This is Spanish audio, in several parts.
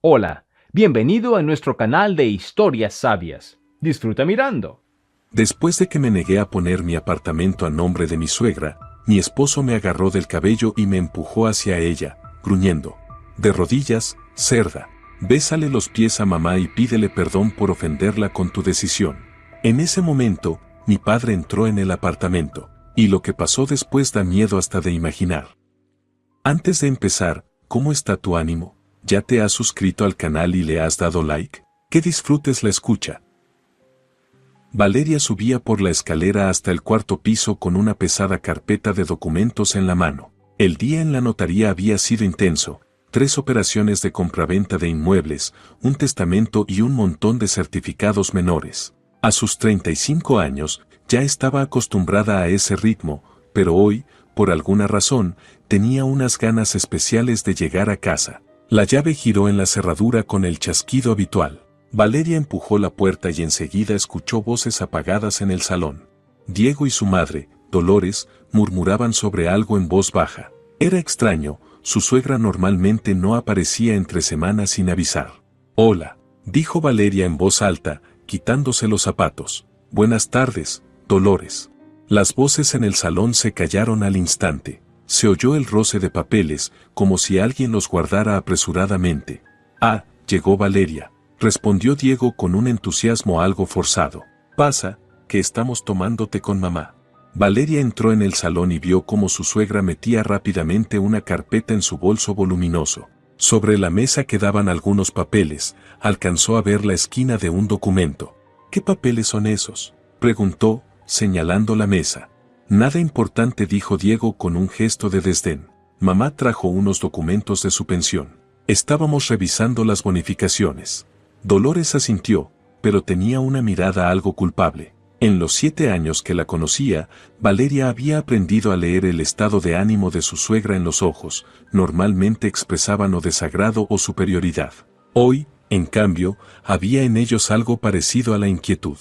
Hola, bienvenido a nuestro canal de historias sabias. Disfruta mirando. Después de que me negué a poner mi apartamento a nombre de mi suegra, mi esposo me agarró del cabello y me empujó hacia ella, gruñendo: de rodillas, cerda, bésale los pies a mamá y pídele perdón por ofenderla con tu decisión. En ese momento, mi padre entró en el apartamento, y lo que pasó después da miedo hasta de imaginar. Antes de empezar, ¿cómo está tu ánimo? ¿Ya te has suscrito al canal y le has dado like? Que disfrutes la escucha. Valeria subía por la escalera hasta el cuarto piso con una pesada carpeta de documentos en la mano. El día en la notaría había sido intenso: 3 operaciones de compraventa de inmuebles, un testamento y un montón de certificados menores. A sus 35 años, ya estaba acostumbrada a ese ritmo, pero hoy, por alguna razón, tenía unas ganas especiales de llegar a casa. La llave giró en la cerradura con el chasquido habitual. Valeria empujó la puerta y enseguida escuchó voces apagadas en el salón. Diego y su madre, Dolores, murmuraban sobre algo en voz baja. Era extraño, su suegra normalmente no aparecía entre semanas sin avisar. «Hola», dijo Valeria en voz alta, quitándose los zapatos. «Buenas tardes, Dolores». Las voces en el salón se callaron al instante. Se oyó el roce de papeles, como si alguien los guardara apresuradamente. «Ah, llegó Valeria», respondió Diego con un entusiasmo algo forzado. «Pasa, que estamos tomando té con mamá». Valeria entró en el salón y vio cómo su suegra metía rápidamente una carpeta en su bolso voluminoso. Sobre la mesa quedaban algunos papeles. Alcanzó a ver la esquina de un documento. «¿Qué papeles son esos?», preguntó, señalando la mesa. «Nada importante», dijo Diego con un gesto de desdén. «Mamá trajo unos documentos de su pensión. Estábamos revisando las bonificaciones». Dolores asintió, pero tenía una mirada algo culpable. En los 7 años que la conocía, Valeria había aprendido a leer el estado de ánimo de su suegra en los ojos. Normalmente expresaban o desagrado o superioridad. Hoy, en cambio, había en ellos algo parecido a la inquietud.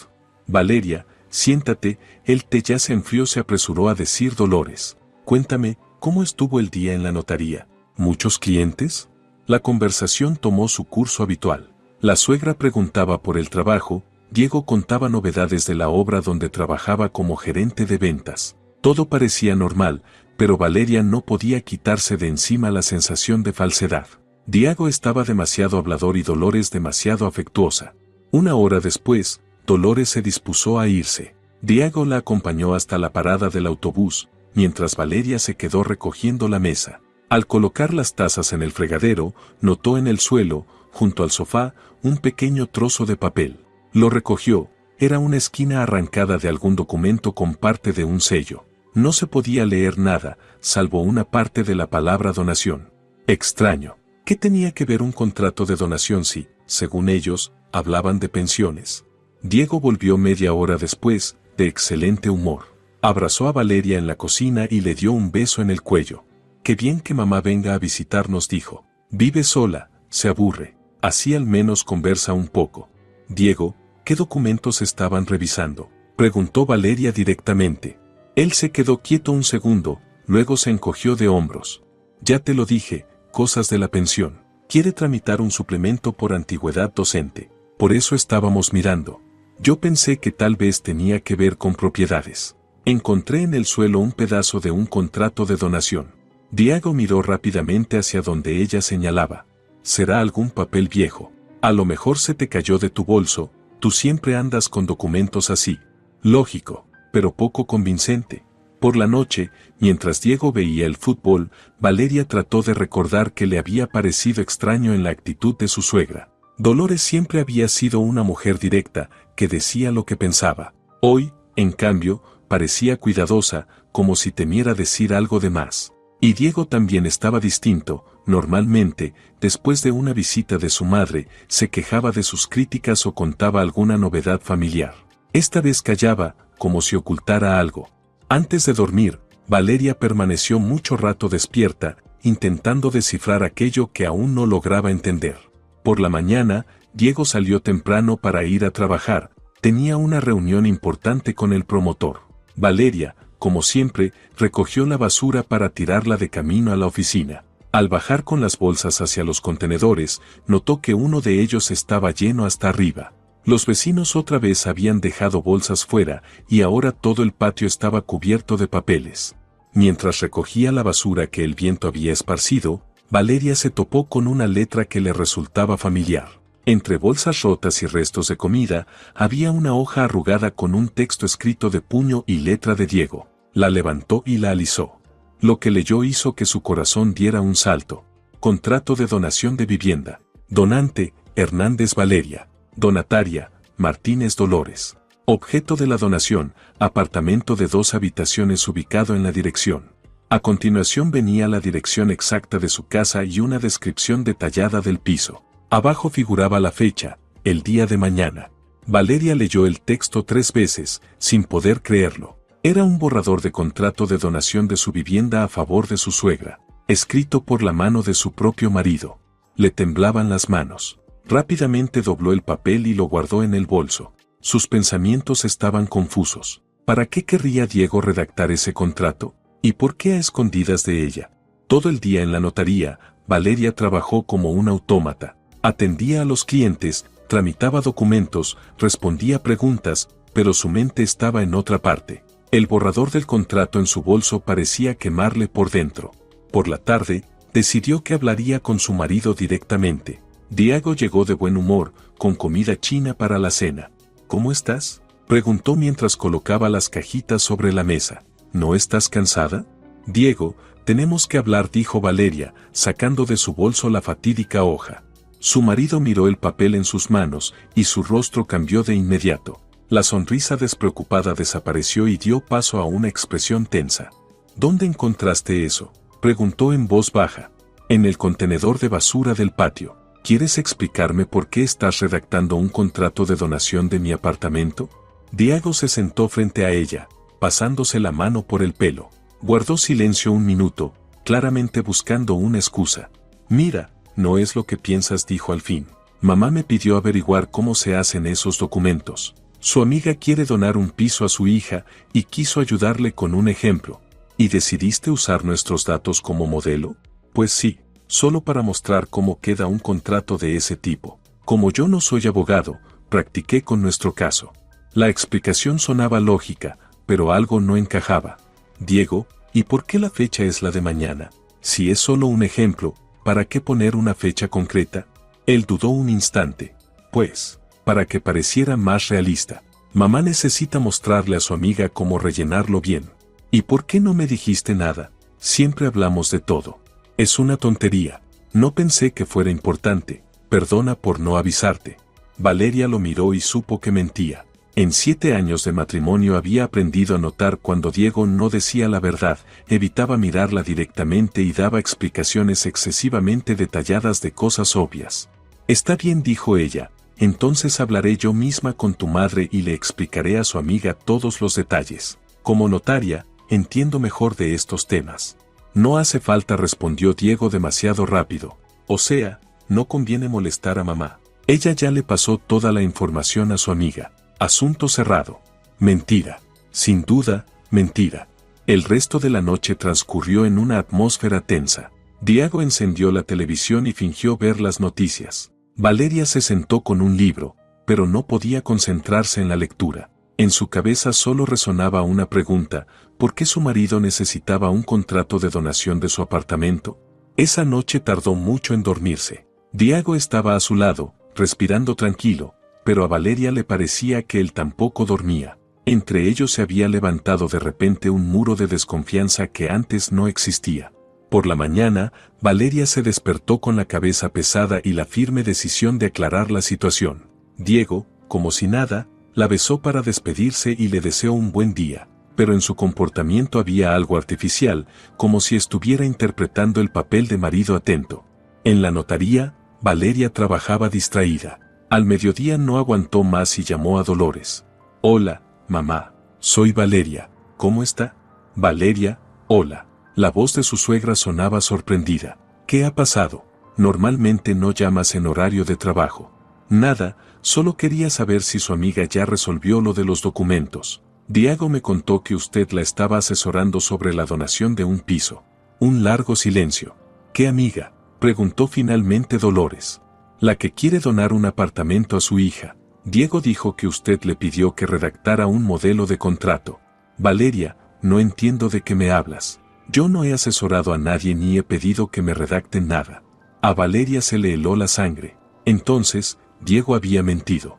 «Valeria, siéntate», el té ya se enfrió, se apresuró a decir Dolores. «Cuéntame, ¿cómo estuvo el día en la notaría? ¿Muchos clientes?». La conversación tomó su curso habitual. La suegra preguntaba por el trabajo, Diego contaba novedades de la obra donde trabajaba como gerente de ventas. Todo parecía normal, pero Valeria no podía quitarse de encima la sensación de falsedad. Diego estaba demasiado hablador y Dolores demasiado afectuosa. 1 hora después, Dolores se dispuso a irse. Diego la acompañó hasta la parada del autobús, mientras Valeria se quedó recogiendo la mesa. Al colocar las tazas en el fregadero, notó en el suelo, junto al sofá, un pequeño trozo de papel. Lo recogió. Era una esquina arrancada de algún documento con parte de un sello. No se podía leer nada, salvo una parte de la palabra donación. Extraño. ¿Qué tenía que ver un contrato de donación si, según ellos, hablaban de pensiones? Diego volvió media hora después, de excelente humor. Abrazó a Valeria en la cocina y le dio un beso en el cuello. «Qué bien que mamá venga a visitarnos», dijo. «Vive sola, se aburre. Así al menos conversa un poco». «Diego, ¿qué documentos estaban revisando?», preguntó Valeria directamente. Él se quedó quieto un segundo, luego se encogió de hombros. «Ya te lo dije, cosas de la pensión. Quiere tramitar un suplemento por antigüedad docente. Por eso estábamos mirando. Yo pensé que tal vez tenía que ver con propiedades». Encontré en el suelo un pedazo de un contrato de donación. Diego miró rápidamente hacia donde ella señalaba. «Será algún papel viejo. A lo mejor se te cayó de tu bolso, tú siempre andas con documentos así». Lógico, pero poco convincente. Por la noche, mientras Diego veía el fútbol, Valeria trató de recordar qué le había parecido extraño en la actitud de su suegra. Dolores siempre había sido una mujer directa, que decía lo que pensaba. Hoy, en cambio, parecía cuidadosa, como si temiera decir algo de más. Y Diego también estaba distinto. Normalmente, después de una visita de su madre, se quejaba de sus críticas o contaba alguna novedad familiar. Esta vez callaba, como si ocultara algo. Antes de dormir, Valeria permaneció mucho rato despierta, intentando descifrar aquello que aún no lograba entender. Por la mañana, Diego salió temprano para ir a trabajar. Tenía una reunión importante con el promotor. Valeria, como siempre, recogió la basura para tirarla de camino a la oficina. Al bajar con las bolsas hacia los contenedores, notó que uno de ellos estaba lleno hasta arriba. Los vecinos otra vez habían dejado bolsas fuera y ahora todo el patio estaba cubierto de papeles. Mientras recogía la basura que el viento había esparcido, Valeria se topó con una letra que le resultaba familiar. Entre bolsas rotas y restos de comida, había una hoja arrugada con un texto escrito de puño y letra de Diego. La levantó y la alisó. Lo que leyó hizo que su corazón diera un salto. Contrato de donación de vivienda. Donante, Hernández Valeria. Donataria, Martínez Dolores. Objeto de la donación, apartamento de 2 habitaciones ubicado en la dirección. A continuación venía la dirección exacta de su casa y una descripción detallada del piso. Abajo figuraba la fecha, el día de mañana. Valeria leyó el texto 3 veces, sin poder creerlo. Era un borrador de contrato de donación de su vivienda a favor de su suegra, escrito por la mano de su propio marido. Le temblaban las manos. Rápidamente dobló el papel y lo guardó en el bolso. Sus pensamientos estaban confusos. ¿Para qué querría Diego redactar ese contrato? ¿Y por qué a escondidas de ella? Todo el día en la notaría, Valeria trabajó como un autómata. Atendía a los clientes, tramitaba documentos, respondía preguntas, pero su mente estaba en otra parte. El borrador del contrato en su bolso parecía quemarle por dentro. Por la tarde, decidió que hablaría con su marido directamente. Diego llegó de buen humor, con comida china para la cena. ¿Cómo estás?, preguntó mientras colocaba las cajitas sobre la mesa. ¿No estás cansada? Diego, tenemos que hablar, dijo Valeria, sacando de su bolso la fatídica hoja. Su marido miró el papel en sus manos y su rostro cambió de inmediato. La sonrisa despreocupada desapareció y dio paso a una expresión tensa. ¿Dónde encontraste eso?, preguntó en voz baja. En el contenedor de basura del patio. ¿Quieres explicarme por qué estás redactando un contrato de donación de mi apartamento? Diego se sentó frente a ella, pasándose la mano por el pelo. Guardó silencio un minuto, claramente buscando una excusa. Mira, no es lo que piensas, dijo al fin. Mamá me pidió averiguar cómo se hacen esos documentos. Su amiga quiere donar un piso a su hija y quiso ayudarle con un ejemplo. ¿Y decidiste usar nuestros datos como modelo? Pues sí. Solo para mostrar cómo queda un contrato de ese tipo. Como yo no soy abogado, practiqué con nuestro caso. La explicación sonaba lógica, pero algo no encajaba. Diego, ¿y por qué la fecha es la de mañana? Si es solo un ejemplo, ¿para qué poner una fecha concreta? Él dudó un instante. Pues, para que pareciera más realista. Mamá necesita mostrarle a su amiga cómo rellenarlo bien. ¿Y por qué no me dijiste nada? Siempre hablamos de todo. Es una tontería. No pensé que fuera importante. Perdona por no avisarte. Valeria lo miró y supo que mentía. En 7 años de matrimonio había aprendido a notar cuando Diego no decía la verdad, evitaba mirarla directamente y daba explicaciones excesivamente detalladas de cosas obvias. Está bien, dijo ella, entonces hablaré yo misma con tu madre y le explicaré a su amiga todos los detalles. Como notaria, entiendo mejor de estos temas. No hace falta, respondió Diego demasiado rápido. O sea, no conviene molestar a mamá. Ella ya le pasó toda la información a su amiga. Asunto cerrado. Mentira. Sin duda, mentira. El resto de la noche transcurrió en una atmósfera tensa. Diego encendió la televisión y fingió ver las noticias. Valeria se sentó con un libro, pero no podía concentrarse en la lectura. En su cabeza solo resonaba una pregunta: ¿por qué su marido necesitaba un contrato de donación de su apartamento? Esa noche tardó mucho en dormirse. Diego estaba a su lado, respirando tranquilo, pero a Valeria le parecía que él tampoco dormía. Entre ellos se había levantado de repente un muro de desconfianza que antes no existía. Por la mañana, Valeria se despertó con la cabeza pesada y la firme decisión de aclarar la situación. Diego, como si nada, la besó para despedirse y le deseó un buen día, pero en su comportamiento había algo artificial, como si estuviera interpretando el papel de marido atento. En la notaría, Valeria trabajaba distraída. Al mediodía no aguantó más y llamó a Dolores. Hola, mamá, soy Valeria, ¿cómo está? Valeria, hola. La voz de su suegra sonaba sorprendida. ¿Qué ha pasado? Normalmente no llamas en horario de trabajo. Nada, solo quería saber si su amiga ya resolvió lo de los documentos. Diego me contó que usted la estaba asesorando sobre la donación de un piso. Un largo silencio. ¿Qué amiga?, preguntó finalmente Dolores. La que quiere donar un apartamento a su hija. Diego dijo que usted le pidió que redactara un modelo de contrato. Valeria, no entiendo de qué me hablas. Yo no he asesorado a nadie ni he pedido que me redacten nada. A Valeria se le heló la sangre. Entonces, Diego había mentido.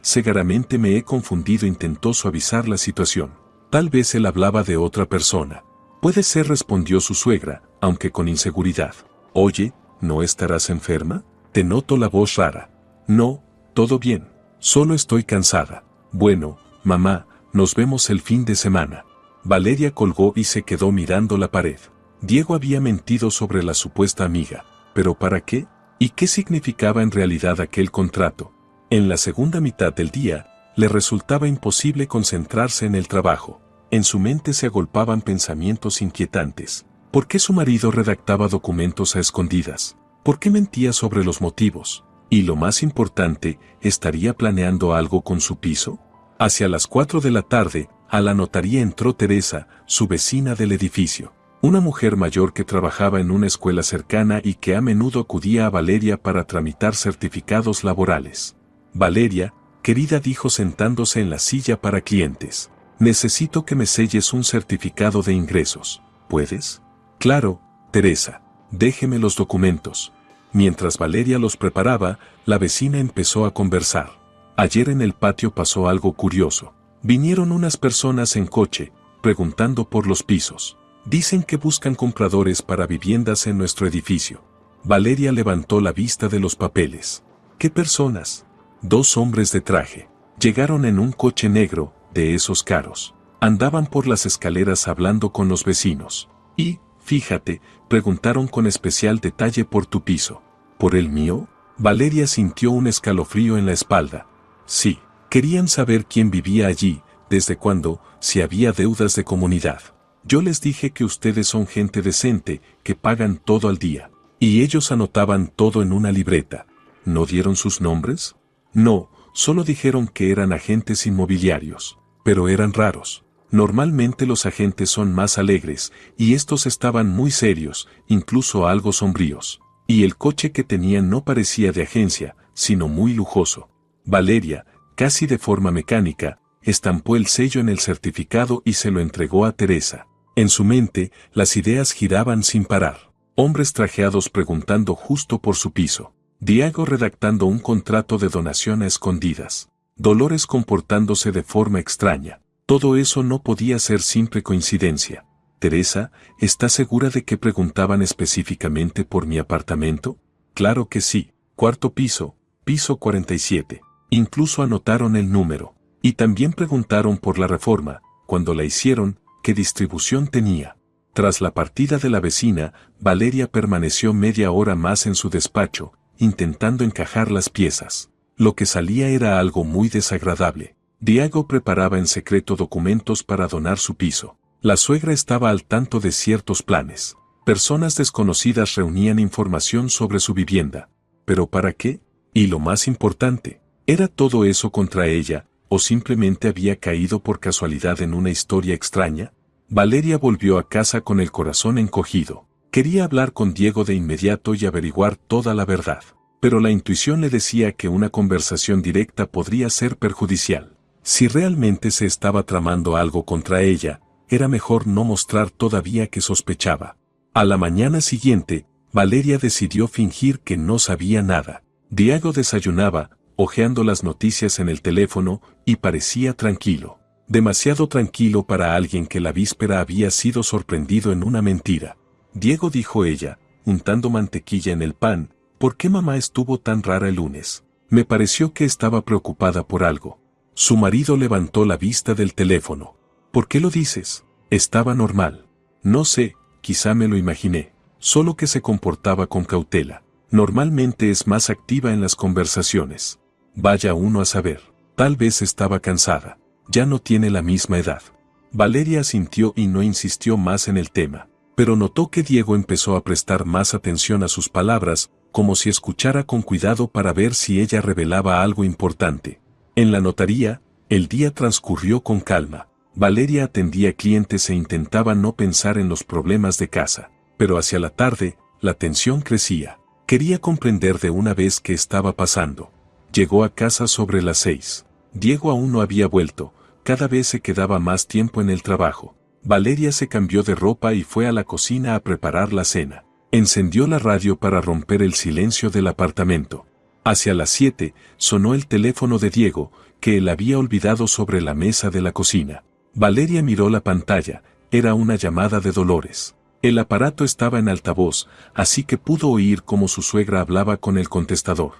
Seguramente me he confundido, intentó suavizar la situación. Tal vez él hablaba de otra persona. Puede ser, respondió su suegra, aunque con inseguridad. Oye, ¿no estarás enferma? Te noto la voz rara. No, todo bien. Solo estoy cansada. Bueno, mamá, nos vemos el fin de semana. Valeria colgó y se quedó mirando la pared. Diego había mentido sobre la supuesta amiga. ¿Pero para qué? ¿Y qué significaba en realidad aquel contrato? En la segunda mitad del día, le resultaba imposible concentrarse en el trabajo. En su mente se agolpaban pensamientos inquietantes. ¿Por qué su marido redactaba documentos a escondidas? ¿Por qué mentía sobre los motivos? Y lo más importante, ¿estaría planeando algo con su piso? Hacia las 4 de la tarde, a la notaría entró Teresa, su vecina del edificio. Una mujer mayor que trabajaba en una escuela cercana y que a menudo acudía a Valeria para tramitar certificados laborales. Valeria, querida, dijo sentándose en la silla para clientes. Necesito que me selles un certificado de ingresos. ¿Puedes? Claro, Teresa. Déjeme los documentos. Mientras Valeria los preparaba, la vecina empezó a conversar. Ayer en el patio pasó algo curioso. Vinieron unas personas en coche, preguntando por los pisos. Dicen que buscan compradores para viviendas en nuestro edificio. Valeria levantó la vista de los papeles. ¿Qué personas? 2 hombres de traje. Llegaron en un coche negro, de esos caros. Andaban por las escaleras hablando con los vecinos. Y, fíjate, preguntaron con especial detalle por tu piso. ¿Por el mío? Valeria sintió un escalofrío en la espalda. Sí, querían saber quién vivía allí, desde cuándo, si había deudas de comunidad. Yo les dije que ustedes son gente decente, que pagan todo al día. Y ellos anotaban todo en una libreta. ¿No dieron sus nombres? No, solo dijeron que eran agentes inmobiliarios. Pero eran raros. Normalmente los agentes son más alegres, y estos estaban muy serios, incluso algo sombríos. Y el coche que tenían no parecía de agencia, sino muy lujoso. Valeria, casi de forma mecánica, estampó el sello en el certificado y se lo entregó a Teresa. En su mente, las ideas giraban sin parar. Hombres trajeados preguntando justo por su piso. Diego redactando un contrato de donación a escondidas. Dolores comportándose de forma extraña. Todo eso no podía ser simple coincidencia. Teresa, ¿está segura de que preguntaban específicamente por mi apartamento? Claro que sí. 4º piso, piso 47. Incluso anotaron el número. Y también preguntaron por la reforma, cuando la hicieron, qué distribución tenía. Tras la partida de la vecina, Valeria permaneció media hora más en su despacho, intentando encajar las piezas. Lo que salía era algo muy desagradable. Diego preparaba en secreto documentos para donar su piso. La suegra estaba al tanto de ciertos planes. Personas desconocidas reunían información sobre su vivienda. ¿Pero para qué? Y lo más importante, ¿era todo eso contra ella, o simplemente había caído por casualidad en una historia extraña? Valeria volvió a casa con el corazón encogido. Quería hablar con Diego de inmediato y averiguar toda la verdad. Pero la intuición le decía que una conversación directa podría ser perjudicial. Si realmente se estaba tramando algo contra ella, era mejor no mostrar todavía que sospechaba. A la mañana siguiente, Valeria decidió fingir que no sabía nada. Diego desayunaba, hojeando las noticias en el teléfono, y parecía tranquilo. Demasiado tranquilo para alguien que la víspera había sido sorprendido en una mentira. Diego, dijo ella, untando mantequilla en el pan, ¿por qué mamá estuvo tan rara el lunes? Me pareció que estaba preocupada por algo. Su marido levantó la vista del teléfono. ¿Por qué lo dices? Estaba normal. No sé, quizá me lo imaginé. Solo que se comportaba con cautela. Normalmente es más activa en las conversaciones. Vaya uno a saber. Tal vez estaba cansada. Ya no tiene la misma edad. Valeria asintió y no insistió más en el tema. Pero notó que Diego empezó a prestar más atención a sus palabras, como si escuchara con cuidado para ver si ella revelaba algo importante. En la notaría, el día transcurrió con calma. Valeria atendía clientes e intentaba no pensar en los problemas de casa. Pero hacia la tarde, La tensión crecía. Quería comprender de una vez qué estaba pasando. Llegó a casa sobre las 6. Diego aún no había vuelto, cada vez se quedaba más tiempo en el trabajo. Valeria se cambió de ropa y fue a la cocina a preparar la cena. Encendió la radio para romper el silencio del apartamento. Hacia las 7, sonó el teléfono de Diego, que él había olvidado sobre la mesa de la cocina. Valeria miró la pantalla, era una llamada de Dolores. El aparato estaba en altavoz, así que pudo oír cómo su suegra hablaba con el contestador.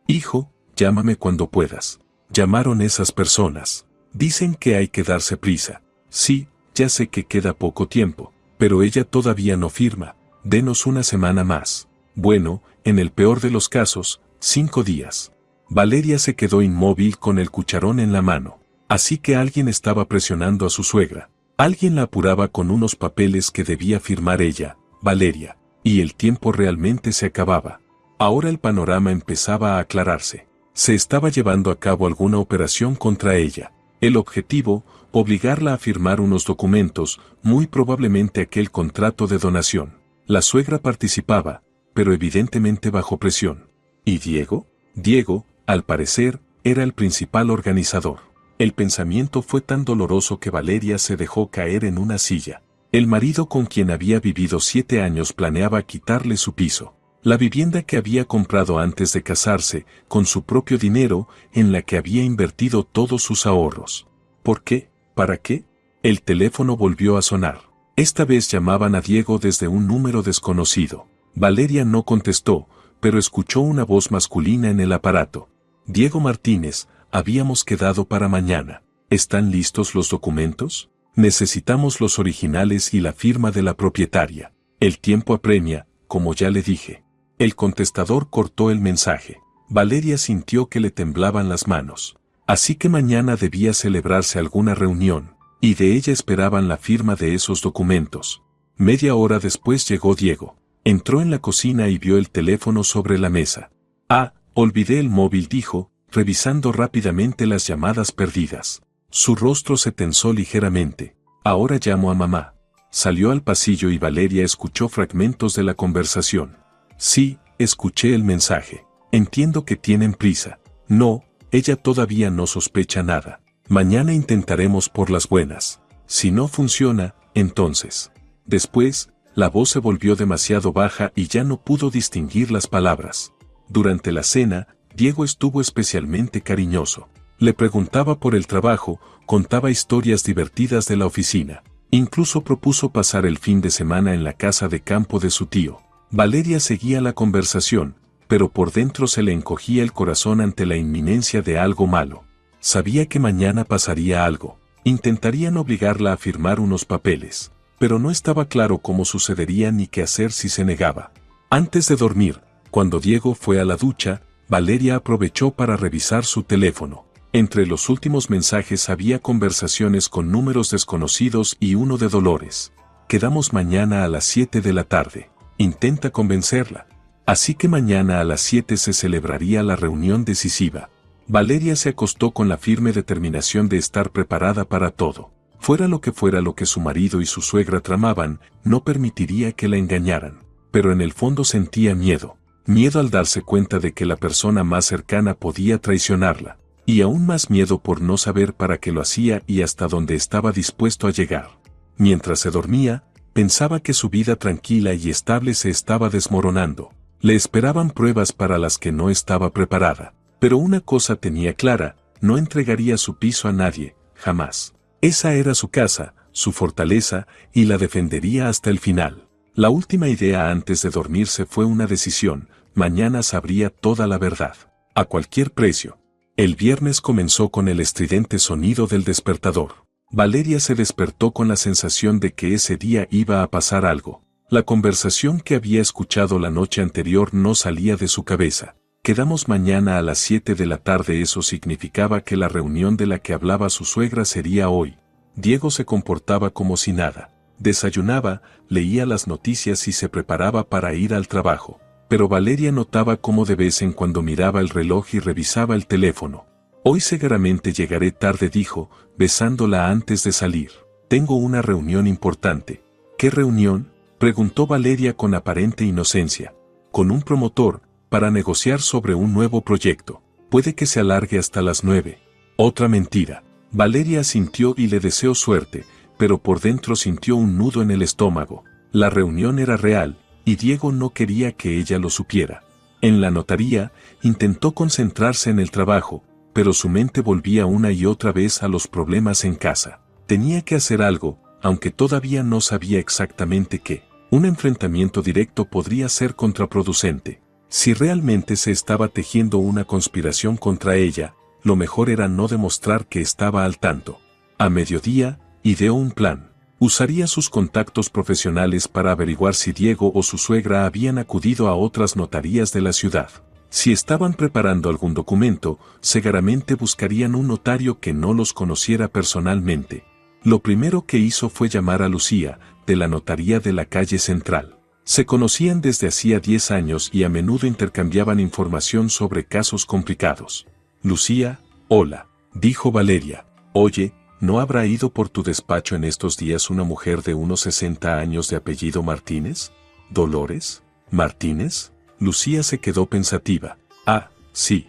«Hijo, llámame cuando puedas. Llamaron esas personas. Dicen que hay que darse prisa. Sí, ya sé que queda poco tiempo, pero ella todavía no firma. Denos una semana más. Bueno, en el peor de los casos, 5 días». Valeria se quedó inmóvil con el cucharón en la mano. Así que alguien estaba presionando a su suegra. Alguien la apuraba con unos papeles que debía firmar ella, Valeria, y el tiempo realmente se acababa. Ahora el panorama empezaba a aclararse. Se estaba llevando a cabo alguna operación contra ella. El objetivo, obligarla a firmar unos documentos, muy probablemente aquel contrato de donación. La suegra participaba, pero evidentemente bajo presión. ¿Y Diego? Diego, al parecer, era el principal organizador. El pensamiento fue tan doloroso que Valeria se dejó caer en una silla. El marido con quien había vivido 7 años planeaba quitarle su piso. La vivienda que había comprado antes de casarse, con su propio dinero, en la que había invertido todos sus ahorros. ¿Por qué? ¿Para qué? El teléfono volvió a sonar. Esta vez llamaban a Diego desde un número desconocido. Valeria no contestó, pero escuchó una voz masculina en el aparato. «Diego Martínez, habíamos quedado para mañana. ¿Están listos los documentos? Necesitamos los originales y la firma de la propietaria. El tiempo apremia, como ya le dije». El contestador cortó el mensaje. Valeria sintió que le temblaban las manos. Así que mañana debía celebrarse alguna reunión, y de ella esperaban la firma de esos documentos. Media hora después llegó Diego. Entró en la cocina y vio el teléfono sobre la mesa. «Ah, olvidé el móvil», dijo, revisando rápidamente las llamadas perdidas. Su rostro se tensó ligeramente. «Ahora llamo a mamá». Salió al pasillo y Valeria escuchó fragmentos de la conversación. «Sí, escuché el mensaje. Entiendo que tienen prisa». «No, ella todavía no sospecha nada. Mañana intentaremos por las buenas. Si no funciona, entonces». Después, la voz se volvió demasiado baja y ya no pudo distinguir las palabras. Durante la cena, Diego estuvo especialmente cariñoso. Le preguntaba por el trabajo, contaba historias divertidas de la oficina. Incluso propuso pasar el fin de semana en la casa de campo de su tío. Valeria seguía la conversación, pero por dentro se le encogía el corazón ante la inminencia de algo malo. Sabía que mañana pasaría algo. Intentarían obligarla a firmar unos papeles, pero no estaba claro cómo sucedería ni qué hacer si se negaba. Antes de dormir, cuando Diego fue a la ducha, Valeria aprovechó para revisar su teléfono. Entre los últimos mensajes había conversaciones con números desconocidos y uno de Dolores. «Quedamos mañana a las 7 de la tarde. Intenta convencerla». Así que mañana a las 7 se celebraría la reunión decisiva. Valeria se acostó con la firme determinación de estar preparada para todo. Fuera lo que su marido y su suegra tramaban, no permitiría que la engañaran. Pero en el fondo sentía miedo. Miedo al darse cuenta de que la persona más cercana podía traicionarla. Y aún más miedo por no saber para qué lo hacía y hasta dónde estaba dispuesto a llegar. Mientras se dormía, pensaba que su vida tranquila y estable se estaba desmoronando. Le esperaban pruebas para las que no estaba preparada. Pero una cosa tenía clara, no entregaría su piso a nadie, jamás. Esa era su casa, su fortaleza, y la defendería hasta el final. La última idea antes de dormirse fue una decisión: mañana sabría toda la verdad. A cualquier precio. El viernes comenzó con el estridente sonido del despertador. Valeria se despertó con la sensación de que ese día iba a pasar algo. La conversación que había escuchado la noche anterior no salía de su cabeza. «Quedamos mañana a las 7 de la tarde». Eso significaba que la reunión de la que hablaba su suegra sería hoy. Diego se comportaba como si nada. Desayunaba, leía las noticias y se preparaba para ir al trabajo. Pero Valeria notaba cómo de vez en cuando miraba el reloj y revisaba el teléfono. «Hoy seguramente llegaré tarde», dijo, besándola antes de salir. «Tengo una reunión importante». «¿Qué reunión?». Preguntó Valeria con aparente inocencia. Con un promotor, para negociar sobre un nuevo proyecto. Puede que se alargue hasta las 9. Otra mentira. Valeria asintió y le deseó suerte, pero por dentro sintió un nudo en el estómago. La reunión era real, y Diego no quería que ella lo supiera. En la notaría, intentó concentrarse en el trabajo, pero su mente volvía una y otra vez a los problemas en casa. Tenía que hacer algo, aunque todavía no sabía exactamente qué. Un enfrentamiento directo podría ser contraproducente. Si realmente se estaba tejiendo una conspiración contra ella, lo mejor era no demostrar que estaba al tanto. A mediodía, ideó un plan. Usaría sus contactos profesionales para averiguar si Diego o su suegra habían acudido a otras notarías de la ciudad. Si estaban preparando algún documento, seguramente buscarían un notario que no los conociera personalmente. Lo primero que hizo fue llamar a Lucía, de la notaría de la calle Central. Se conocían desde hacía 10 años y a menudo intercambiaban información sobre casos complicados. Lucía, hola, dijo Valeria. Oye, ¿no habrá ido por tu despacho en estos días una mujer de unos 60 años de apellido Martínez? ¿Dolores? ¿Martínez? Lucía se quedó pensativa. Ah, sí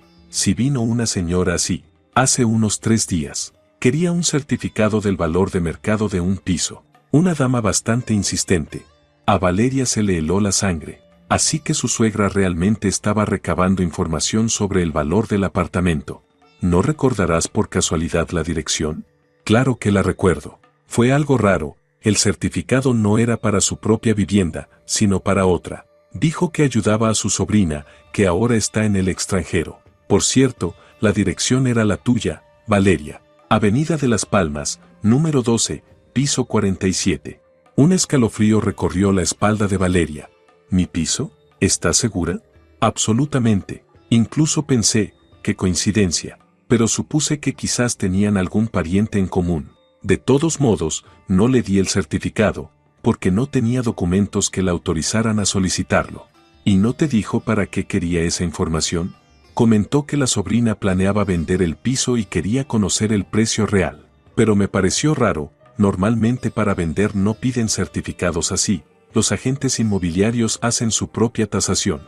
vino una señora así. Hace unos 3 días. Quería un certificado del valor de mercado de un piso. Una dama bastante insistente. A Valeria se le heló la sangre. Así que su suegra realmente estaba recabando información sobre el valor del apartamento. ¿No recordarás por casualidad la dirección? Claro que la recuerdo. Fue algo raro, el certificado no era para su propia vivienda, sino para otra. Dijo que ayudaba a su sobrina, que ahora está en el extranjero. Por cierto, la dirección era la tuya, Valeria. Avenida de las Palmas, número 12, piso 47. Un escalofrío recorrió la espalda de Valeria. ¿Mi piso? ¿Estás segura? Absolutamente. Incluso pensé, qué coincidencia. Pero supuse que quizás tenían algún pariente en común. De todos modos, no le di el certificado, porque no tenía documentos que la autorizaran a solicitarlo. ¿Y no te dijo para qué quería esa información? Comentó que la sobrina planeaba vender el piso y quería conocer el precio real. Pero me pareció raro, normalmente para vender no piden certificados así, los agentes inmobiliarios hacen su propia tasación.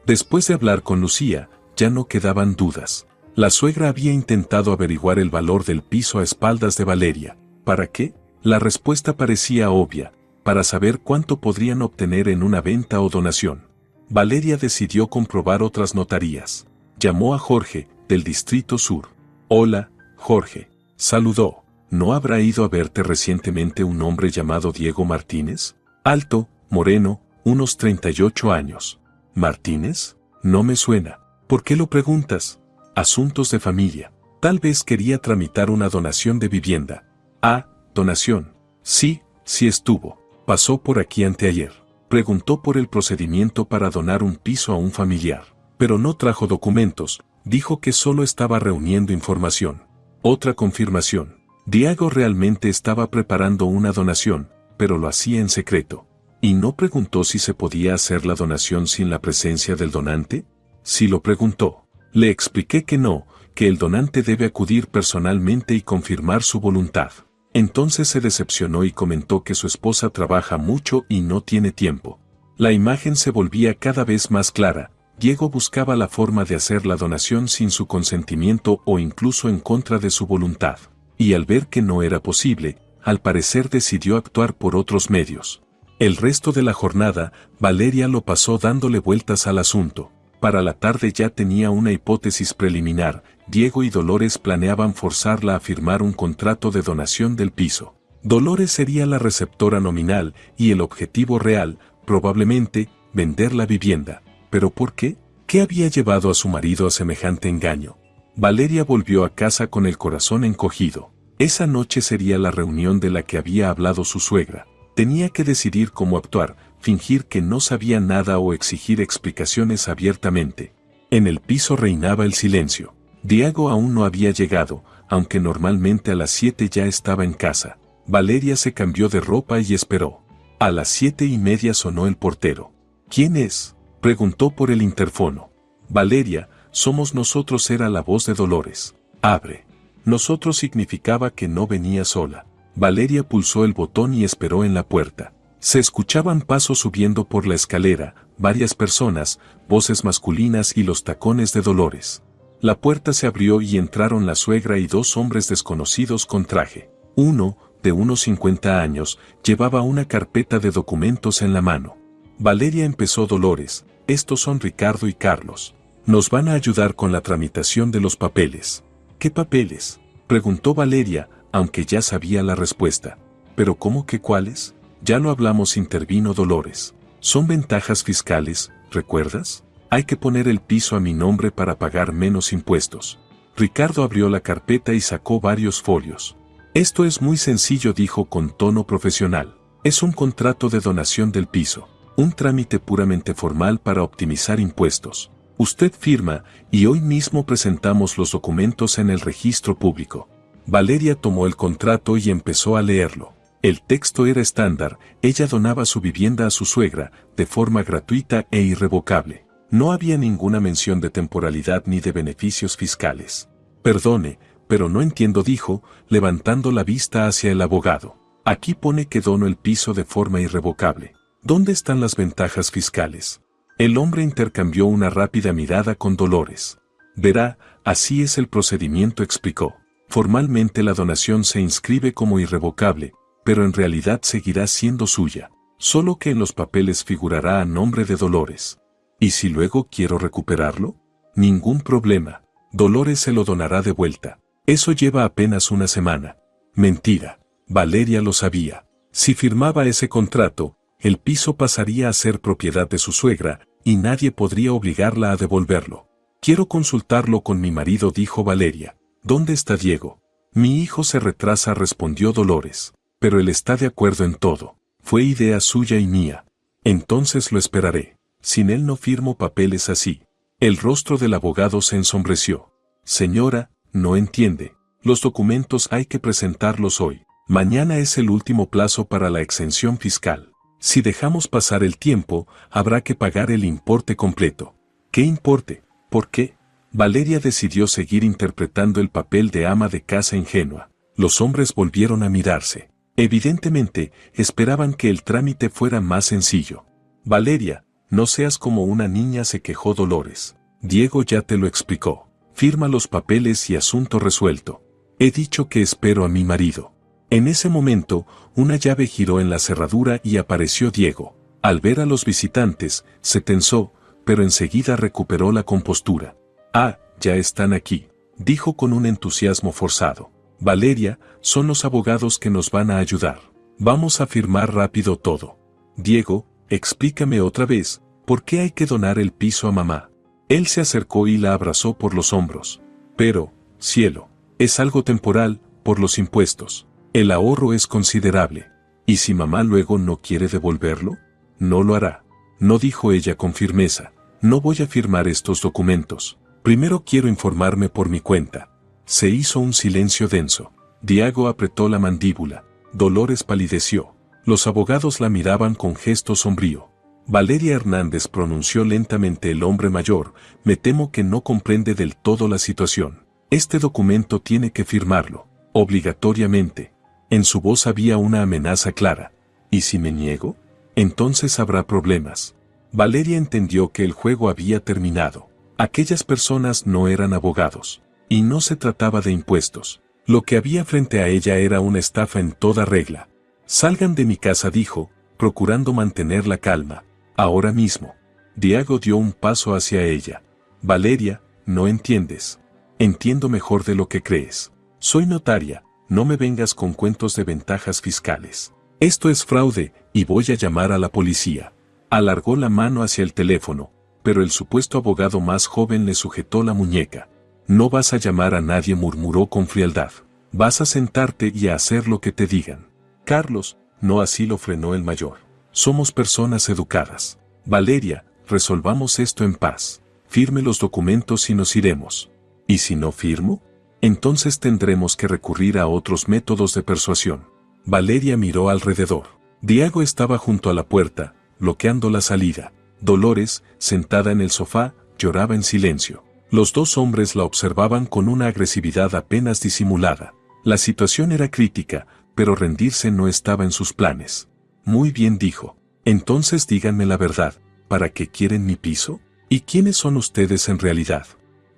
Después de hablar con Lucía, ya no quedaban dudas. La suegra había intentado averiguar el valor del piso a espaldas de Valeria. ¿Para qué? La respuesta parecía obvia, para saber cuánto podrían obtener en una venta o donación. Valeria decidió comprobar otras notarías. Llamó a Jorge, del Distrito Sur. Hola, Jorge. Saludó. ¿No habrá ido a verte recientemente un hombre llamado Diego Martínez? Alto, moreno, unos 38 años. ¿Martínez? No me suena. ¿Por qué lo preguntas? Asuntos de familia. Tal vez quería tramitar una donación de vivienda. Ah, donación. Sí estuvo. Pasó por aquí anteayer. Preguntó por el procedimiento para donar un piso a un familiar. Pero no trajo documentos, dijo que solo estaba reuniendo información. Otra confirmación. Diego realmente estaba preparando una donación, pero lo hacía en secreto. ¿Y no preguntó si se podía hacer la donación sin la presencia del donante? Sí lo preguntó. Le expliqué que no, que el donante debe acudir personalmente y confirmar su voluntad. Entonces se decepcionó y comentó que su esposa trabaja mucho y no tiene tiempo. La imagen se volvía cada vez más clara. Diego buscaba la forma de hacer la donación sin su consentimiento o incluso en contra de su voluntad. Y al ver que no era posible, al parecer decidió actuar por otros medios. El resto de la jornada, Valeria lo pasó dándole vueltas al asunto. Para la tarde ya tenía una hipótesis preliminar. Diego y Dolores planeaban forzarla a firmar un contrato de donación del piso. Dolores sería la receptora nominal y el objetivo real, probablemente, vender la vivienda. ¿Pero por qué? ¿Qué había llevado a su marido a semejante engaño? Valeria volvió a casa con el corazón encogido. Esa noche sería la reunión de la que había hablado su suegra. Tenía que decidir cómo actuar, fingir que no sabía nada o exigir explicaciones abiertamente. En el piso reinaba el silencio. Diego aún no había llegado, aunque normalmente a las 7 ya estaba en casa. Valeria se cambió de ropa y esperó. A las 7:30 sonó el portero. ¿Quién es?, preguntó por el interfono. Valeria, somos nosotros, era la voz de Dolores. Abre. Nosotros significaba que no venía sola. Valeria pulsó el botón y esperó en la puerta. Se escuchaban pasos subiendo por la escalera, varias personas, voces masculinas y los tacones de Dolores. La puerta se abrió y entraron la suegra y dos hombres desconocidos con traje. Uno, de unos 50 años, llevaba una carpeta de documentos en la mano. Valeria empezó. Dolores, estos son Ricardo y Carlos. Nos van a ayudar con la tramitación de los papeles. ¿Qué papeles?, preguntó Valeria, aunque ya sabía la respuesta. ¿Pero cómo que cuáles? Ya lo hablamos, intervino Dolores. Son ventajas fiscales, ¿recuerdas? Hay que poner el piso a mi nombre para pagar menos impuestos. Ricardo abrió la carpeta y sacó varios folios. Esto es muy sencillo, dijo con tono profesional. Es un contrato de donación del piso, un trámite puramente formal para optimizar impuestos. Usted firma y hoy mismo presentamos los documentos en el registro público. Valeria tomó el contrato y empezó a leerlo. El texto era estándar, ella donaba su vivienda a su suegra, de forma gratuita e irrevocable. No había ninguna mención de temporalidad ni de beneficios fiscales. Perdone, pero no entiendo, dijo, levantando la vista hacia el abogado. Aquí pone que dono el piso de forma irrevocable. ¿Dónde están las ventajas fiscales? El hombre intercambió una rápida mirada con Dolores. Verá, así es el procedimiento, explicó. Formalmente la donación se inscribe como irrevocable, pero en realidad seguirá siendo suya, solo que en los papeles figurará a nombre de Dolores. ¿Y si luego quiero recuperarlo? Ningún problema. Dolores se lo donará de vuelta. Eso lleva apenas una semana. Mentira. Valeria lo sabía. Si firmaba ese contrato, el piso pasaría a ser propiedad de su suegra, y nadie podría obligarla a devolverlo. Quiero consultarlo con mi marido, dijo Valeria. ¿Dónde está Diego? Mi hijo se retrasa, respondió Dolores. Pero él está de acuerdo en todo. Fue idea suya y mía. Entonces lo esperaré. Sin él no firmo papeles así. El rostro del abogado se ensombreció. Señora, no entiende. Los documentos hay que presentarlos hoy. Mañana es el último plazo para la exención fiscal. Si dejamos pasar el tiempo, habrá que pagar el importe completo. ¿Qué importe? ¿Por qué? Valeria decidió seguir interpretando el papel de ama de casa ingenua. Los hombres volvieron a mirarse. Evidentemente, esperaban que el trámite fuera más sencillo. Valeria, no seas como una niña, se quejó Dolores. Diego ya te lo explicó. Firma los papeles y asunto resuelto. He dicho que espero a mi marido. En ese momento, una llave giró en la cerradura y apareció Diego. Al ver a los visitantes, se tensó, pero enseguida recuperó la compostura. Ah, ya están aquí, dijo con un entusiasmo forzado. Valeria, son los abogados que nos van a ayudar. Vamos a firmar rápido todo. Diego, explícame otra vez, ¿por qué hay que donar el piso a mamá? Él se acercó y la abrazó por los hombros. Pero, cielo, es algo temporal, por los impuestos. El ahorro es considerable. ¿Y si mamá luego no quiere devolverlo? No lo hará. No, dijo ella con firmeza. No voy a firmar estos documentos. Primero quiero informarme por mi cuenta. Se hizo un silencio denso. Diego apretó la mandíbula. Dolores palideció. Los abogados la miraban con gesto sombrío. Valeria Hernández, pronunció lentamente el hombre mayor, me temo que no comprende del todo la situación. Este documento tiene que firmarlo, obligatoriamente. En su voz había una amenaza clara. ¿Y si me niego? Entonces habrá problemas. Valeria entendió que el juego había terminado. Aquellas personas no eran abogados. Y no se trataba de impuestos. Lo que había frente a ella era una estafa en toda regla. Salgan de mi casa, dijo, procurando mantener la calma. Ahora mismo. Diego dio un paso hacia ella. Valeria, no entiendes. Entiendo mejor de lo que crees. Soy notaria, no me vengas con cuentos de ventajas fiscales. Esto es fraude, y voy a llamar a la policía. Alargó la mano hacia el teléfono, pero el supuesto abogado más joven le sujetó la muñeca. No vas a llamar a nadie, murmuró con frialdad. Vas a sentarte y a hacer lo que te digan. Carlos, no, así lo frenó el mayor. Somos personas educadas. Valeria, resolvamos esto en paz. Firme los documentos y nos iremos. ¿Y si no firmo? Entonces tendremos que recurrir a otros métodos de persuasión. Valeria miró alrededor. Diego estaba junto a la puerta, bloqueando la salida. Dolores, sentada en el sofá, lloraba en silencio. Los dos hombres la observaban con una agresividad apenas disimulada. La situación era crítica, pero rendirse no estaba en sus planes. Muy bien, dijo. Entonces díganme la verdad, ¿para qué quieren mi piso? ¿Y quiénes son ustedes en realidad?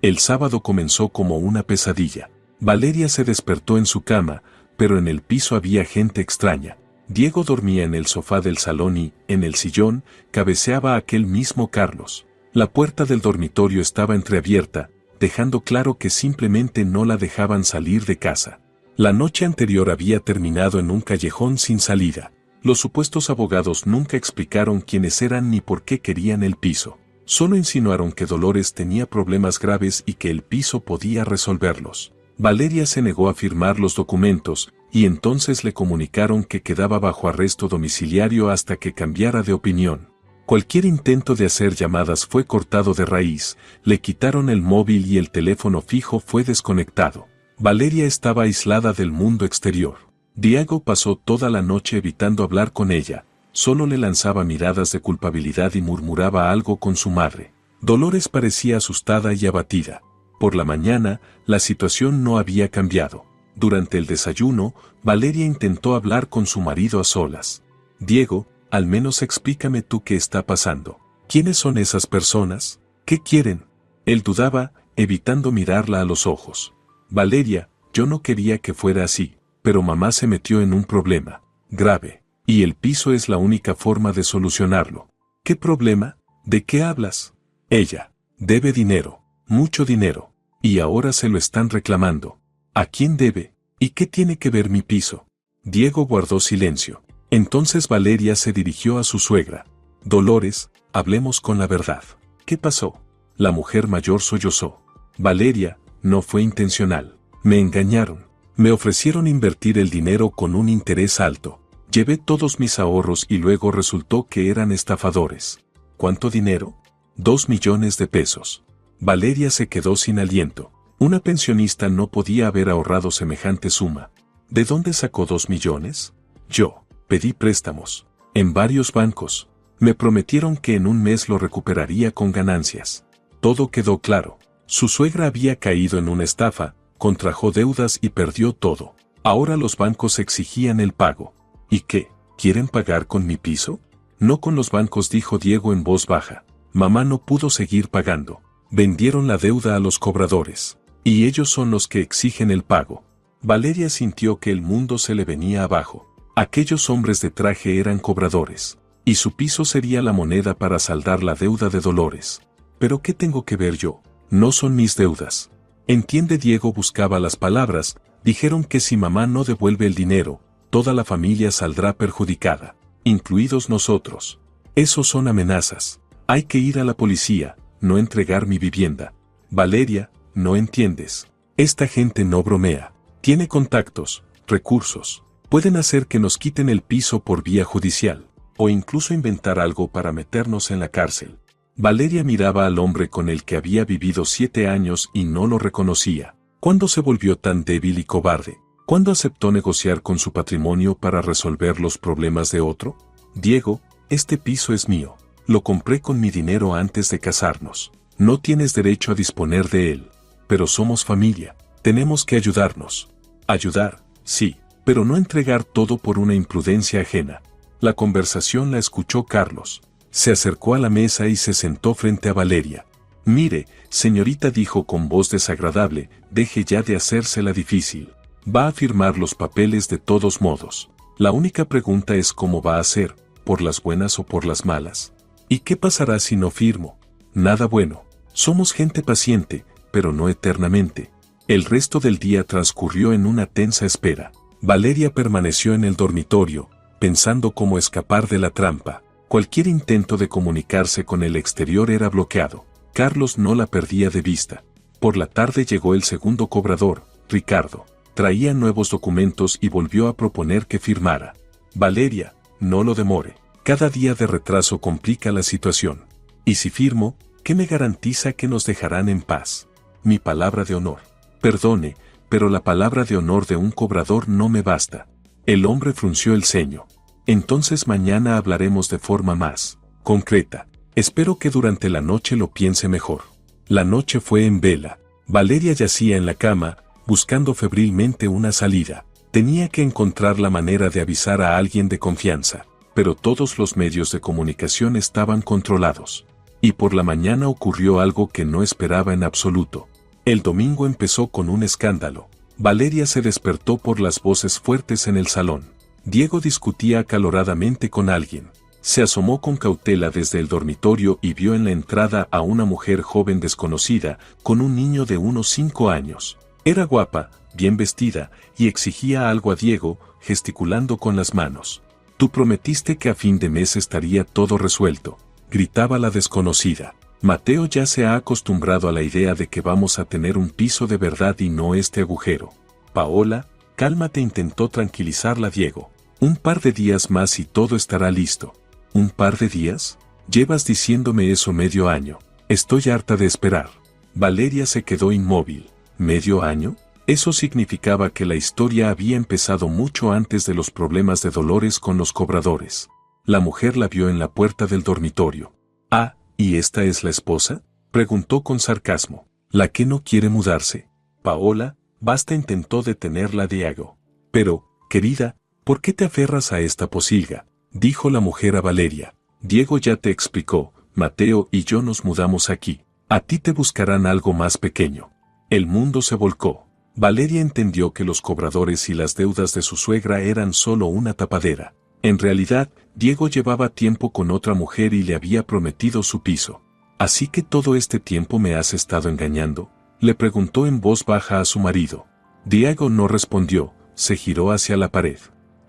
El sábado comenzó como una pesadilla. Valeria se despertó en su cama, pero en el piso había gente extraña. Diego dormía en el sofá del salón y, en el sillón, cabeceaba aquel mismo Carlos. La puerta del dormitorio estaba entreabierta, dejando claro que simplemente no la dejaban salir de casa. La noche anterior había terminado en un callejón sin salida. Los supuestos abogados nunca explicaron quiénes eran ni por qué querían el piso. Solo insinuaron que Dolores tenía problemas graves y que el piso podía resolverlos. Valeria se negó a firmar los documentos, y entonces le comunicaron que quedaba bajo arresto domiciliario hasta que cambiara de opinión. Cualquier intento de hacer llamadas fue cortado de raíz, le quitaron el móvil y el teléfono fijo fue desconectado. Valeria estaba aislada del mundo exterior. Diego pasó toda la noche evitando hablar con ella, solo le lanzaba miradas de culpabilidad y murmuraba algo con su madre. Dolores parecía asustada y abatida. Por la mañana, la situación no había cambiado. Durante el desayuno, Valeria intentó hablar con su marido a solas. Diego, al menos explícame tú qué está pasando. ¿Quiénes son esas personas? ¿Qué quieren? Él dudaba, evitando mirarla a los ojos. Valeria, yo no quería que fuera así, pero mamá se metió en un problema grave, y el piso es la única forma de solucionarlo. ¿Qué problema? ¿De qué hablas? Ella debe dinero, mucho dinero, y ahora se lo están reclamando. ¿A quién debe? ¿Y qué tiene que ver mi piso? Diego guardó silencio. Entonces Valeria se dirigió a su suegra. Dolores, hablemos con la verdad. ¿Qué pasó? La mujer mayor sollozó. Valeria, no fue intencional. Me engañaron. Me ofrecieron invertir el dinero con un interés alto. Llevé todos mis ahorros y luego resultó que eran estafadores. ¿Cuánto dinero? 2 millones de pesos. Valeria se quedó sin aliento. Una pensionista no podía haber ahorrado semejante suma. ¿De dónde sacó 2 millones? Yo pedí préstamos en varios bancos. Me prometieron que en un mes lo recuperaría con ganancias. Todo quedó claro. Su suegra había caído en una estafa, contrajo deudas y perdió todo. Ahora los bancos exigían el pago. ¿Y qué? ¿Quieren pagar con mi piso? No con los bancos, dijo Diego en voz baja. Mamá no pudo seguir pagando. Vendieron la deuda a los cobradores. Y ellos son los que exigen el pago. Valeria sintió que el mundo se le venía abajo. Aquellos hombres de traje eran cobradores. Y su piso sería la moneda para saldar la deuda de Dolores. ¿Pero qué tengo que ver yo? No son mis deudas. Entiende, Diego buscaba las palabras. Dijeron que si mamá no devuelve el dinero, toda la familia saldrá perjudicada, incluidos nosotros. Esos son amenazas. Hay que ir a la policía, no entregar mi vivienda. Valeria, no entiendes. Esta gente no bromea. Tiene contactos, recursos. Pueden hacer que nos quiten el piso por vía judicial, o incluso inventar algo para meternos en la cárcel. Valeria miraba al hombre con el que había vivido 7 años y no lo reconocía. ¿Cuándo se volvió tan débil y cobarde? ¿Cuándo aceptó negociar con su patrimonio para resolver los problemas de otro? Diego, este piso es mío. Lo compré con mi dinero antes de casarnos. No tienes derecho a disponer de él. Pero somos familia. Tenemos que ayudarnos. Ayudar, sí, pero no entregar todo por una imprudencia ajena. La conversación la escuchó Carlos. Se acercó a la mesa y se sentó frente a Valeria. Mire, señorita, dijo con voz desagradable, deje ya de hacérsela difícil. Va a firmar los papeles de todos modos. La única pregunta es cómo va a ser, por las buenas o por las malas. ¿Y qué pasará si no firmo? Nada bueno. Somos gente paciente, pero no eternamente. El resto del día transcurrió en una tensa espera. Valeria permaneció en el dormitorio, pensando cómo escapar de la trampa. Cualquier intento de comunicarse con el exterior era bloqueado. Carlos no la perdía de vista. Por la tarde llegó el segundo cobrador, Ricardo. Traía nuevos documentos y volvió a proponer que firmara. Valeria, no lo demore. Cada día de retraso complica la situación. Y si firmo, ¿qué me garantiza que nos dejarán en paz? Mi palabra de honor. Perdone, pero la palabra de honor de un cobrador no me basta. El hombre frunció el ceño. Entonces mañana hablaremos de forma más concreta. Espero que durante la noche lo piense mejor. La noche fue en vela. Valeria yacía en la cama, buscando febrilmente una salida. Tenía que encontrar la manera de avisar a alguien de confianza. pero todos los medios de comunicación estaban controlados. Y por la mañana ocurrió algo que no esperaba en absoluto. El domingo empezó con un escándalo. Valeria se despertó por las voces fuertes en el salón. Diego discutía acaloradamente con alguien. Se asomó con cautela desde el dormitorio y vio en la entrada a una mujer joven desconocida, con un niño de unos 5 años. Era guapa, bien vestida, y exigía algo a Diego, gesticulando con las manos. «Tú prometiste que a fin de mes estaría todo resuelto», gritaba la desconocida. «Mateo ya se ha acostumbrado a la idea de que vamos a tener un piso de verdad y no este agujero». «Paola, cálmate», intentó tranquilizarla Diego. «Un par de días más y todo estará listo». «¿Un par de días? Llevas diciéndome eso medio año. Estoy harta de esperar». Valeria se quedó inmóvil. ¿Medio año? Eso significaba que la historia había empezado mucho antes de los problemas de Dolores con los cobradores. La mujer la vio en la puerta del dormitorio. «Ah, ¿y esta es la esposa?», preguntó con sarcasmo. «¿La que no quiere mudarse?». «Paola, basta», intentó detenerla Diego. «Pero, querida, ¿por qué te aferras a esta posilga?», dijo la mujer a Valeria. «Diego ya te explicó, Mateo y yo nos mudamos aquí. A ti te buscarán algo más pequeño». El mundo se volcó. Valeria entendió que los cobradores y las deudas de su suegra eran solo una tapadera. En realidad, Diego llevaba tiempo con otra mujer y le había prometido su piso. «¿Así que todo este tiempo me has estado engañando?», le preguntó en voz baja a su marido. Diego no respondió, se giró hacia la pared.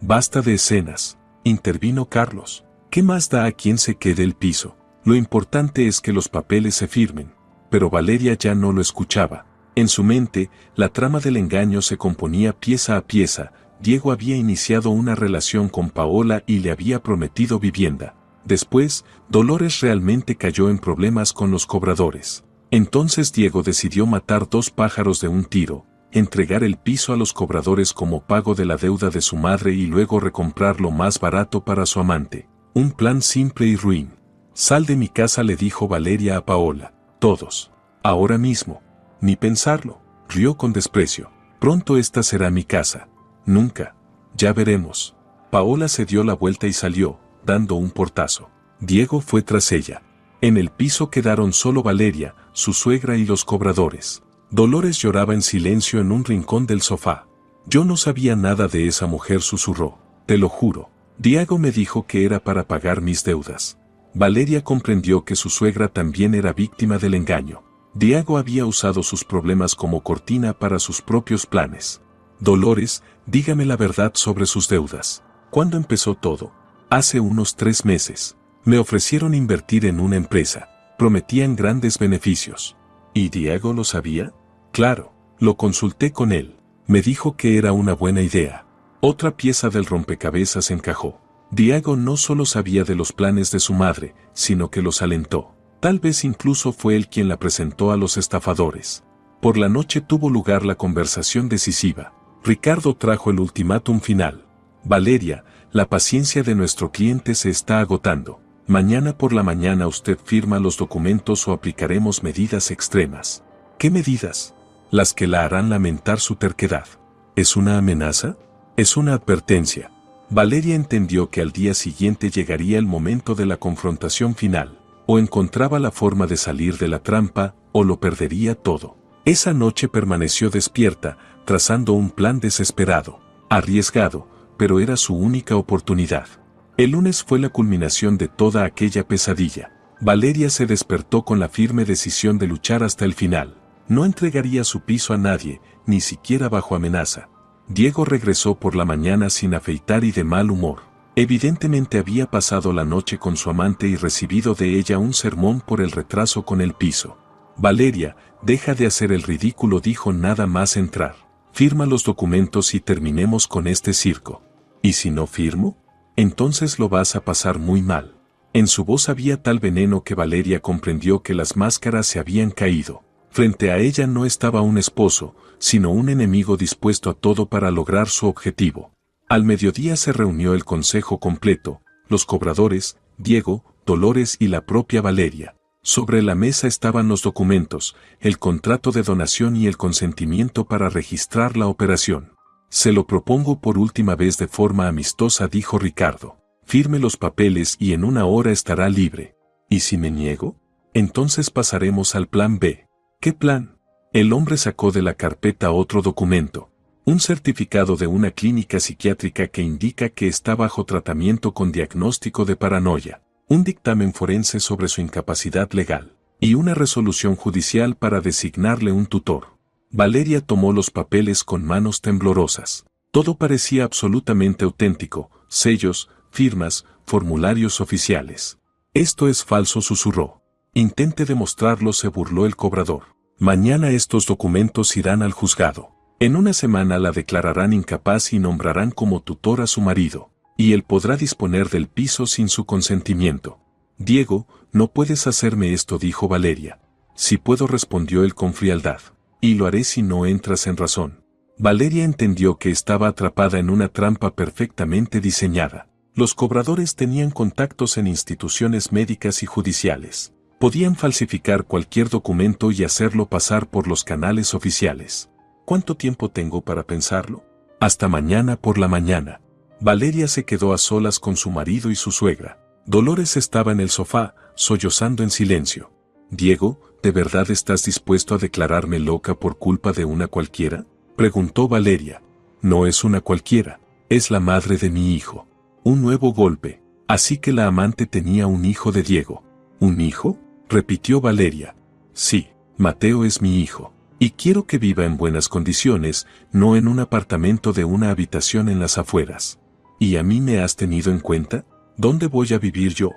«Basta de escenas», intervino Carlos. «¿Qué más da a quien se quede el piso? Lo importante es que los papeles se firmen». Pero Valeria ya no lo escuchaba. En su mente, la trama del engaño se componía pieza a pieza. Diego había iniciado una relación con Paola y le había prometido vivienda. Después, Dolores realmente cayó en problemas con los cobradores. Entonces Diego decidió matar 2 pájaros de un tiro, entregar el piso a los cobradores como pago de la deuda de su madre y luego recomprarlo más barato para su amante. Un plan simple y ruin. «Sal de mi casa», le dijo Valeria a Paola. «Todos. Ahora mismo». «Ni pensarlo», rió con desprecio. «Pronto esta será mi casa». «Nunca. Ya veremos». Paola se dio la vuelta y salió, dando un portazo. Diego fue tras ella. En el piso quedaron solo Valeria, su suegra y los cobradores. Dolores lloraba en silencio en un rincón del sofá. «Yo no sabía nada de esa mujer», susurró. «Te lo juro. Diego me dijo que era para pagar mis deudas». Valeria comprendió que su suegra también era víctima del engaño. Diego había usado sus problemas como cortina para sus propios planes. «Dolores, dígame la verdad sobre sus deudas. ¿Cuándo empezó todo?» «Hace unos 3 meses. Me ofrecieron invertir en una empresa. Prometían grandes beneficios». «¿Y Diego lo sabía?» «Claro, lo consulté con él. Me dijo que era una buena idea». Otra pieza del rompecabezas encajó. Diego no solo sabía de los planes de su madre, sino que los alentó. Tal vez incluso fue él quien la presentó a los estafadores. Por la noche tuvo lugar la conversación decisiva. Ricardo trajo el ultimátum final. «Valeria, la paciencia de nuestro cliente se está agotando. Mañana por la mañana usted firma los documentos o aplicaremos medidas extremas». «¿Qué medidas?». «Las que la harán lamentar su terquedad». «¿Es una amenaza?». «Es una advertencia». Valeria entendió que al día siguiente llegaría el momento de la confrontación final. O encontraba la forma de salir de la trampa, o lo perdería todo. Esa noche permaneció despierta, trazando un plan desesperado, arriesgado, pero era su única oportunidad. El lunes fue la culminación de toda aquella pesadilla. Valeria se despertó con la firme decisión de luchar hasta el final. No entregaría su piso a nadie, ni siquiera bajo amenaza. Diego regresó por la mañana sin afeitar y de mal humor. Evidentemente había pasado la noche con su amante y recibido de ella un sermón por el retraso con el piso. «Valeria, deja de hacer el ridículo», dijo nada más entrar. «Firma los documentos y terminemos con este circo». «¿Y si no firmo? Entonces lo vas a pasar muy mal». En su voz había tal veneno que Valeria comprendió que las máscaras se habían caído. Frente a ella no estaba un esposo, sino un enemigo dispuesto a todo para lograr su objetivo. Al mediodía se reunió el consejo completo, los cobradores, Diego, Dolores y la propia Valeria. Sobre la mesa estaban los documentos, el contrato de donación y el consentimiento para registrar la operación. «Se lo propongo por última vez de forma amistosa», dijo Ricardo. Firme los papeles y en 1 hora estará libre. ¿Y si me niego? Entonces pasaremos al plan B. ¿Qué plan? El hombre sacó de la carpeta otro documento. Un certificado de una clínica psiquiátrica que indica que está bajo tratamiento con diagnóstico de paranoia. Un dictamen forense sobre su incapacidad legal. Y una resolución judicial para designarle un tutor. Valeria tomó los papeles con manos temblorosas. Todo parecía absolutamente auténtico, sellos, firmas, formularios oficiales. Esto es falso, susurró. Intente demostrarlo, se burló el cobrador. Mañana estos documentos irán al juzgado. En 1 semana la declararán incapaz y nombrarán como tutor a su marido, y él podrá disponer del piso sin su consentimiento. Diego, no puedes hacerme esto, dijo Valeria. Sí puedo, respondió él con frialdad. Y lo haré si no entras en razón. Valeria entendió que estaba atrapada en una trampa perfectamente diseñada. Los cobradores tenían contactos en instituciones médicas y judiciales. Podían falsificar cualquier documento y hacerlo pasar por los canales oficiales. ¿Cuánto tiempo tengo para pensarlo? Hasta mañana por la mañana. Valeria se quedó a solas con su marido y su suegra. Dolores estaba en el sofá, sollozando en silencio. Diego, ¿de verdad estás dispuesto a declararme loca por culpa de una cualquiera? Preguntó Valeria. No es una cualquiera, es la madre de mi hijo. Un nuevo golpe. Así que la amante tenía un hijo de Diego. ¿Un hijo? Repitió Valeria. Sí, Mateo es mi hijo. Y quiero que viva en buenas condiciones, no en un apartamento de una habitación en las afueras. ¿Y a mí me has tenido en cuenta? ¿Dónde voy a vivir yo?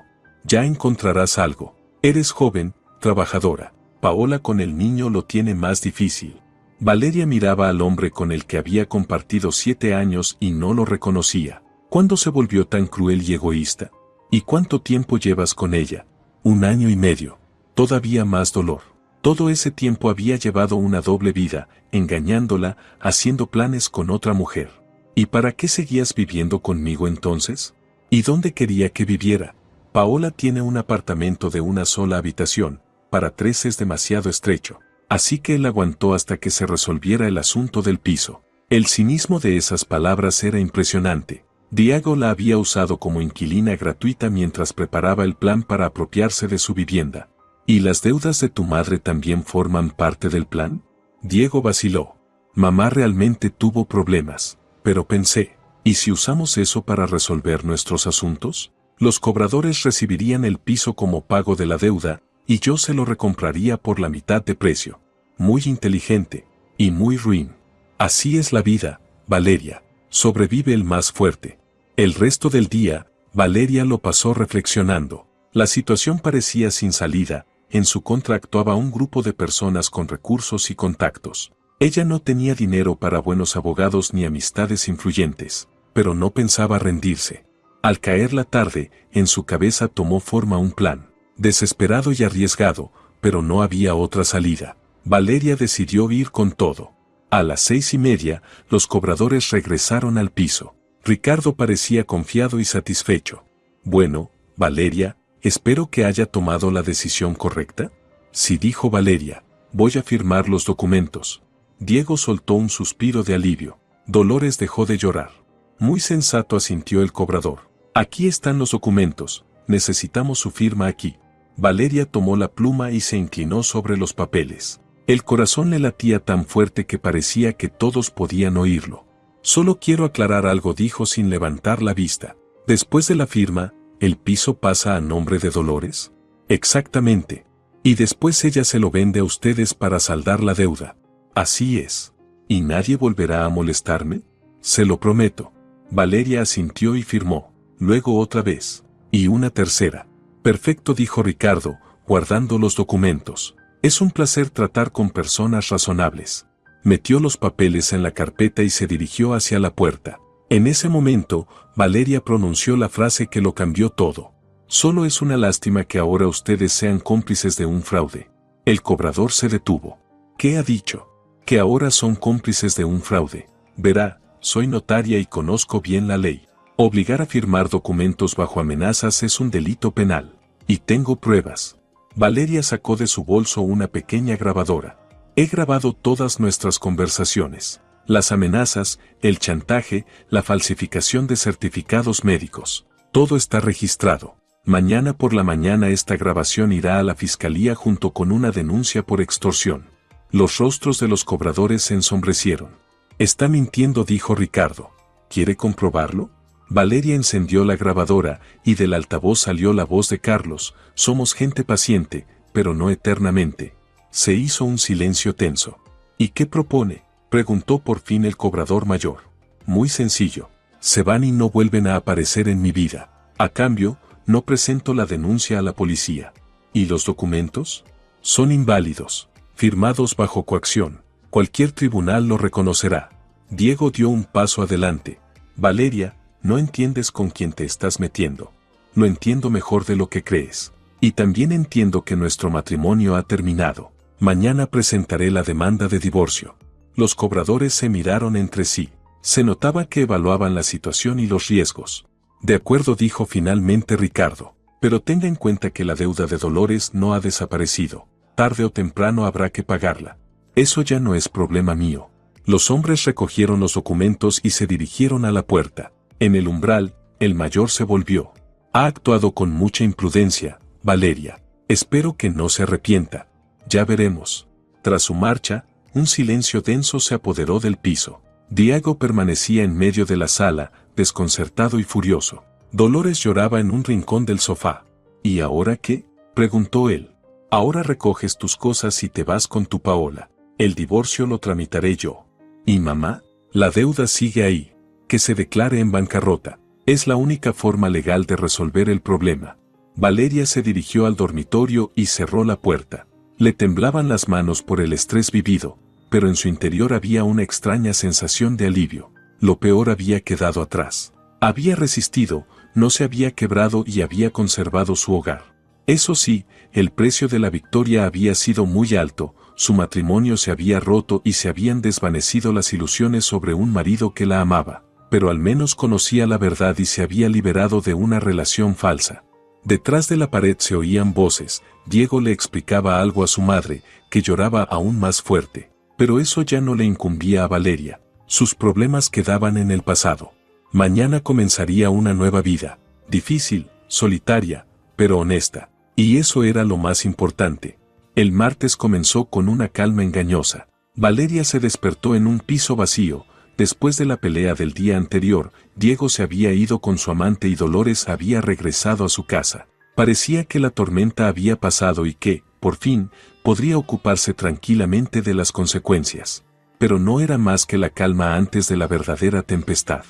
Ya encontrarás algo. Eres joven, trabajadora. Paola con el niño lo tiene más difícil. Valeria miraba al hombre con el que había compartido 7 años y no lo reconocía. ¿Cuándo se volvió tan cruel y egoísta? ¿Y cuánto tiempo llevas con ella? 1 año y medio. Todavía más dolor. Todo ese tiempo había llevado una doble vida, engañándola, haciendo planes con otra mujer. ¿Y para qué seguías viviendo conmigo entonces? ¿Y dónde quería que viviera? Paola tiene un apartamento de 1 sola habitación, para 3 es demasiado estrecho. Así que él aguantó hasta que se resolviera el asunto del piso. El cinismo de esas palabras era impresionante. Diego la había usado como inquilina gratuita mientras preparaba el plan para apropiarse de su vivienda. ¿Y las deudas de tu madre también forman parte del plan? Diego vaciló. Mamá realmente tuvo problemas, pero pensé, ¿y si usamos eso para resolver nuestros asuntos? Los cobradores recibirían el piso como pago de la deuda, y yo se lo recompraría por la mitad de precio. Muy inteligente, y muy ruin. Así es la vida, Valeria. Sobrevive el más fuerte. El resto del día, Valeria lo pasó reflexionando. La situación parecía sin salida, en su contra actuaba un grupo de personas con recursos y contactos. Ella no tenía dinero para buenos abogados ni amistades influyentes, pero no pensaba rendirse. Al caer la tarde, en su cabeza tomó forma un plan. Desesperado y arriesgado, pero no había otra salida. Valeria decidió ir con todo. A las 6:30, los cobradores regresaron al piso. Ricardo parecía confiado y satisfecho. Bueno, Valeria, espero que haya tomado la decisión correcta. Sí, dijo Valeria, voy a firmar los documentos. Diego soltó un suspiro de alivio. Dolores dejó de llorar. Muy sensato, asintió el cobrador. Aquí están los documentos, necesitamos su firma aquí. Valeria tomó la pluma y se inclinó sobre los papeles. El corazón le latía tan fuerte que parecía que todos podían oírlo. Solo quiero aclarar algo, dijo sin levantar la vista. Después de la firma, ¿el piso pasa a nombre de Dolores? Exactamente. Y después ella se lo vende a ustedes para saldar la deuda. Así es. ¿Y nadie volverá a molestarme? Se lo prometo. Valeria asintió y firmó. Luego otra vez. Y una tercera. Perfecto, dijo Ricardo, guardando los documentos. Es un placer tratar con personas razonables. Metió los papeles en la carpeta y se dirigió hacia la puerta. En ese momento, Valeria pronunció la frase que lo cambió todo. Solo es una lástima que ahora ustedes sean cómplices de un fraude. El cobrador se detuvo. ¿Qué ha dicho? Que ahora son cómplices de un fraude. Verá, soy notaria y conozco bien la ley. Obligar a firmar documentos bajo amenazas es un delito penal. Y tengo pruebas. Valeria sacó de su bolso una pequeña grabadora. He grabado todas nuestras conversaciones. Las amenazas, el chantaje, la falsificación de certificados médicos. Todo está registrado. Mañana por la mañana esta grabación irá a la fiscalía junto con una denuncia por extorsión. Los rostros de los cobradores se ensombrecieron. Está mintiendo, dijo Ricardo. ¿Quiere comprobarlo? Valeria encendió la grabadora y del altavoz salió la voz de Carlos. Somos gente paciente, pero no eternamente. Se hizo un silencio tenso. ¿Y qué propone?, preguntó por fin el cobrador mayor. Muy sencillo. Se van y no vuelven a aparecer en mi vida. A cambio, no presento la denuncia a la policía. ¿Y los documentos? Son inválidos, firmados bajo coacción. Cualquier tribunal lo reconocerá. Diego dio un paso adelante. Valeria, no entiendes con quién te estás metiendo. Lo entiendo mejor de lo que crees. Y también entiendo que nuestro matrimonio ha terminado. Mañana presentaré la demanda de divorcio. Los cobradores se miraron entre sí. Se notaba que evaluaban la situación y los riesgos. De acuerdo, dijo finalmente Ricardo. Pero tenga en cuenta que la deuda de Dolores no ha desaparecido. Tarde o temprano habrá que pagarla. Eso ya no es problema mío. Los hombres recogieron los documentos y se dirigieron a la puerta. En el umbral, el mayor se volvió. Ha actuado con mucha imprudencia, Valeria. Espero que no se arrepienta. Ya veremos. Tras su marcha, un silencio denso se apoderó del piso. Diego permanecía en medio de la sala, desconcertado y furioso. Dolores lloraba en un rincón del sofá. ¿Y ahora qué?, preguntó él. Ahora recoges tus cosas y te vas con tu Paola. El divorcio lo tramitaré yo. ¿Y mamá? La deuda sigue ahí. Que se declare en bancarrota. Es la única forma legal de resolver el problema. Valeria se dirigió al dormitorio y cerró la puerta. Le temblaban las manos por el estrés vivido, pero en su interior había una extraña sensación de alivio. Lo peor había quedado atrás. Había resistido, no se había quebrado y había conservado su hogar. Eso sí, el precio de la victoria había sido muy alto, su matrimonio se había roto y se habían desvanecido las ilusiones sobre un marido que la amaba, pero al menos conocía la verdad y se había liberado de una relación falsa. Detrás de la pared se oían voces. Diego le explicaba algo a su madre, que lloraba aún más fuerte. Pero eso ya no le incumbía a Valeria. Sus problemas quedaban en el pasado. Mañana comenzaría una nueva vida. Difícil, solitaria, pero honesta. Y eso era lo más importante. El martes comenzó con una calma engañosa. Valeria se despertó en un piso vacío. Después de la pelea del día anterior, Diego se había ido con su amante y Dolores había regresado a su casa. Parecía que la tormenta había pasado y que, por fin, podría ocuparse tranquilamente de las consecuencias. Pero no era más que la calma antes de la verdadera tempestad.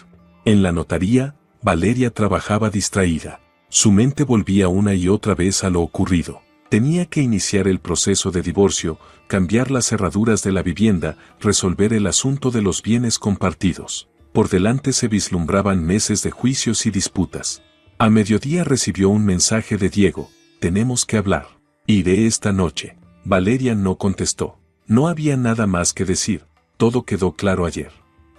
En la notaría, Valeria trabajaba distraída. Su mente volvía una y otra vez a lo ocurrido. Tenía que iniciar el proceso de divorcio, cambiar las cerraduras de la vivienda, resolver el asunto de los bienes compartidos. Por delante se vislumbraban meses de juicios y disputas. A mediodía recibió un mensaje de Diego. Tenemos que hablar. Iré esta noche. Valeria no contestó. No había nada más que decir. Todo quedó claro ayer.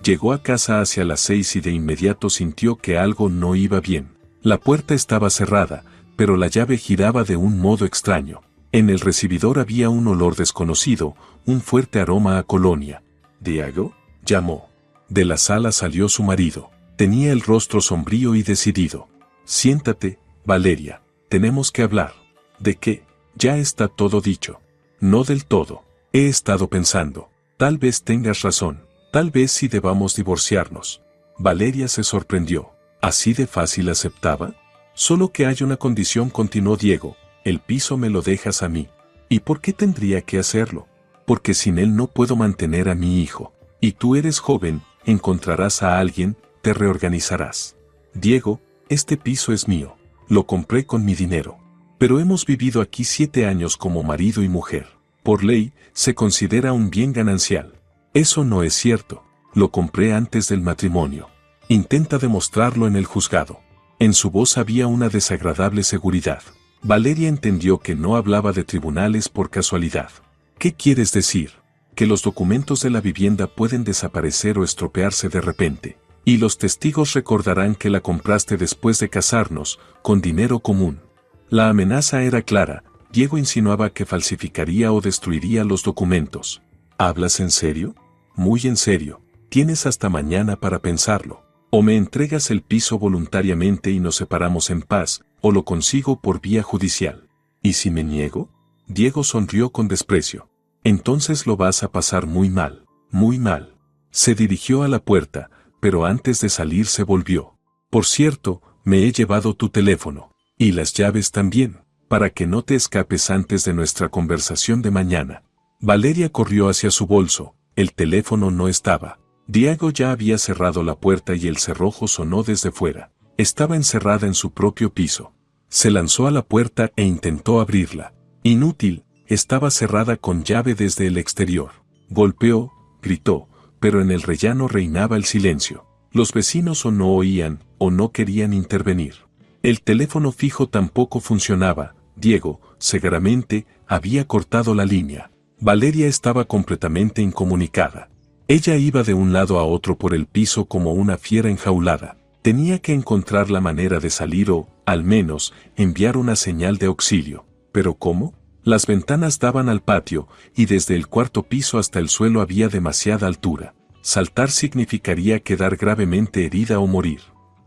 Llegó a casa hacia las 6 y de inmediato sintió que algo no iba bien. La puerta estaba cerrada, pero la llave giraba de un modo extraño. En el recibidor había un olor desconocido, un fuerte aroma a colonia. «¿Diego?», llamó. De la sala salió su marido. Tenía el rostro sombrío y decidido. «Siéntate, Valeria. Tenemos que hablar». «¿De qué?». «Ya está todo dicho». «No del todo. He estado pensando. Tal vez tengas razón. Tal vez sí debamos divorciarnos». Valeria se sorprendió. ¿Así de fácil aceptaba? «Solo que hay una condición», continuó Diego. «El piso me lo dejas a mí». «¿Y por qué tendría que hacerlo?». «Porque sin él no puedo mantener a mi hijo. Y tú eres joven, encontrarás a alguien, te reorganizarás». «Diego, este piso es mío. Lo compré con mi dinero. Pero hemos vivido aquí 7 años como marido y mujer. Por ley, se considera un bien ganancial». «Eso no es cierto. Lo compré antes del matrimonio». «Intenta demostrarlo en el juzgado». En su voz había una desagradable seguridad. Valeria entendió que no hablaba de tribunales por casualidad. «¿Qué quieres decir?». «Que los documentos de la vivienda pueden desaparecer o estropearse de repente. Y los testigos recordarán que la compraste después de casarnos, con dinero común». La amenaza era clara. Diego insinuaba que falsificaría o destruiría los documentos. «¿Hablas en serio?». «Muy en serio. Tienes hasta mañana para pensarlo». O me entregas el piso voluntariamente y nos separamos en paz, o lo consigo por vía judicial. ¿Y si me niego? Diego sonrió con desprecio. Entonces lo vas a pasar muy mal, muy mal. Se dirigió a la puerta, pero antes de salir se volvió. Por cierto, me he llevado tu teléfono. Y las llaves también, para que no te escapes antes de nuestra conversación de mañana. Valeria corrió hacia su bolso, el teléfono no estaba. Diego ya había cerrado la puerta y el cerrojo sonó desde fuera. Estaba encerrada en su propio piso. Se lanzó a la puerta e intentó abrirla. Inútil, estaba cerrada con llave desde el exterior. Golpeó, gritó, pero en el rellano reinaba el silencio. Los vecinos o no oían, o no querían intervenir. El teléfono fijo tampoco funcionaba. Diego, seguramente, había cortado la línea. Valeria estaba completamente incomunicada. Ella iba de un lado a otro por el piso como una fiera enjaulada. Tenía que encontrar la manera de salir o, al menos, enviar una señal de auxilio. ¿Pero cómo? Las ventanas daban al patio, y desde el cuarto piso hasta el suelo había demasiada altura. Saltar significaría quedar gravemente herida o morir.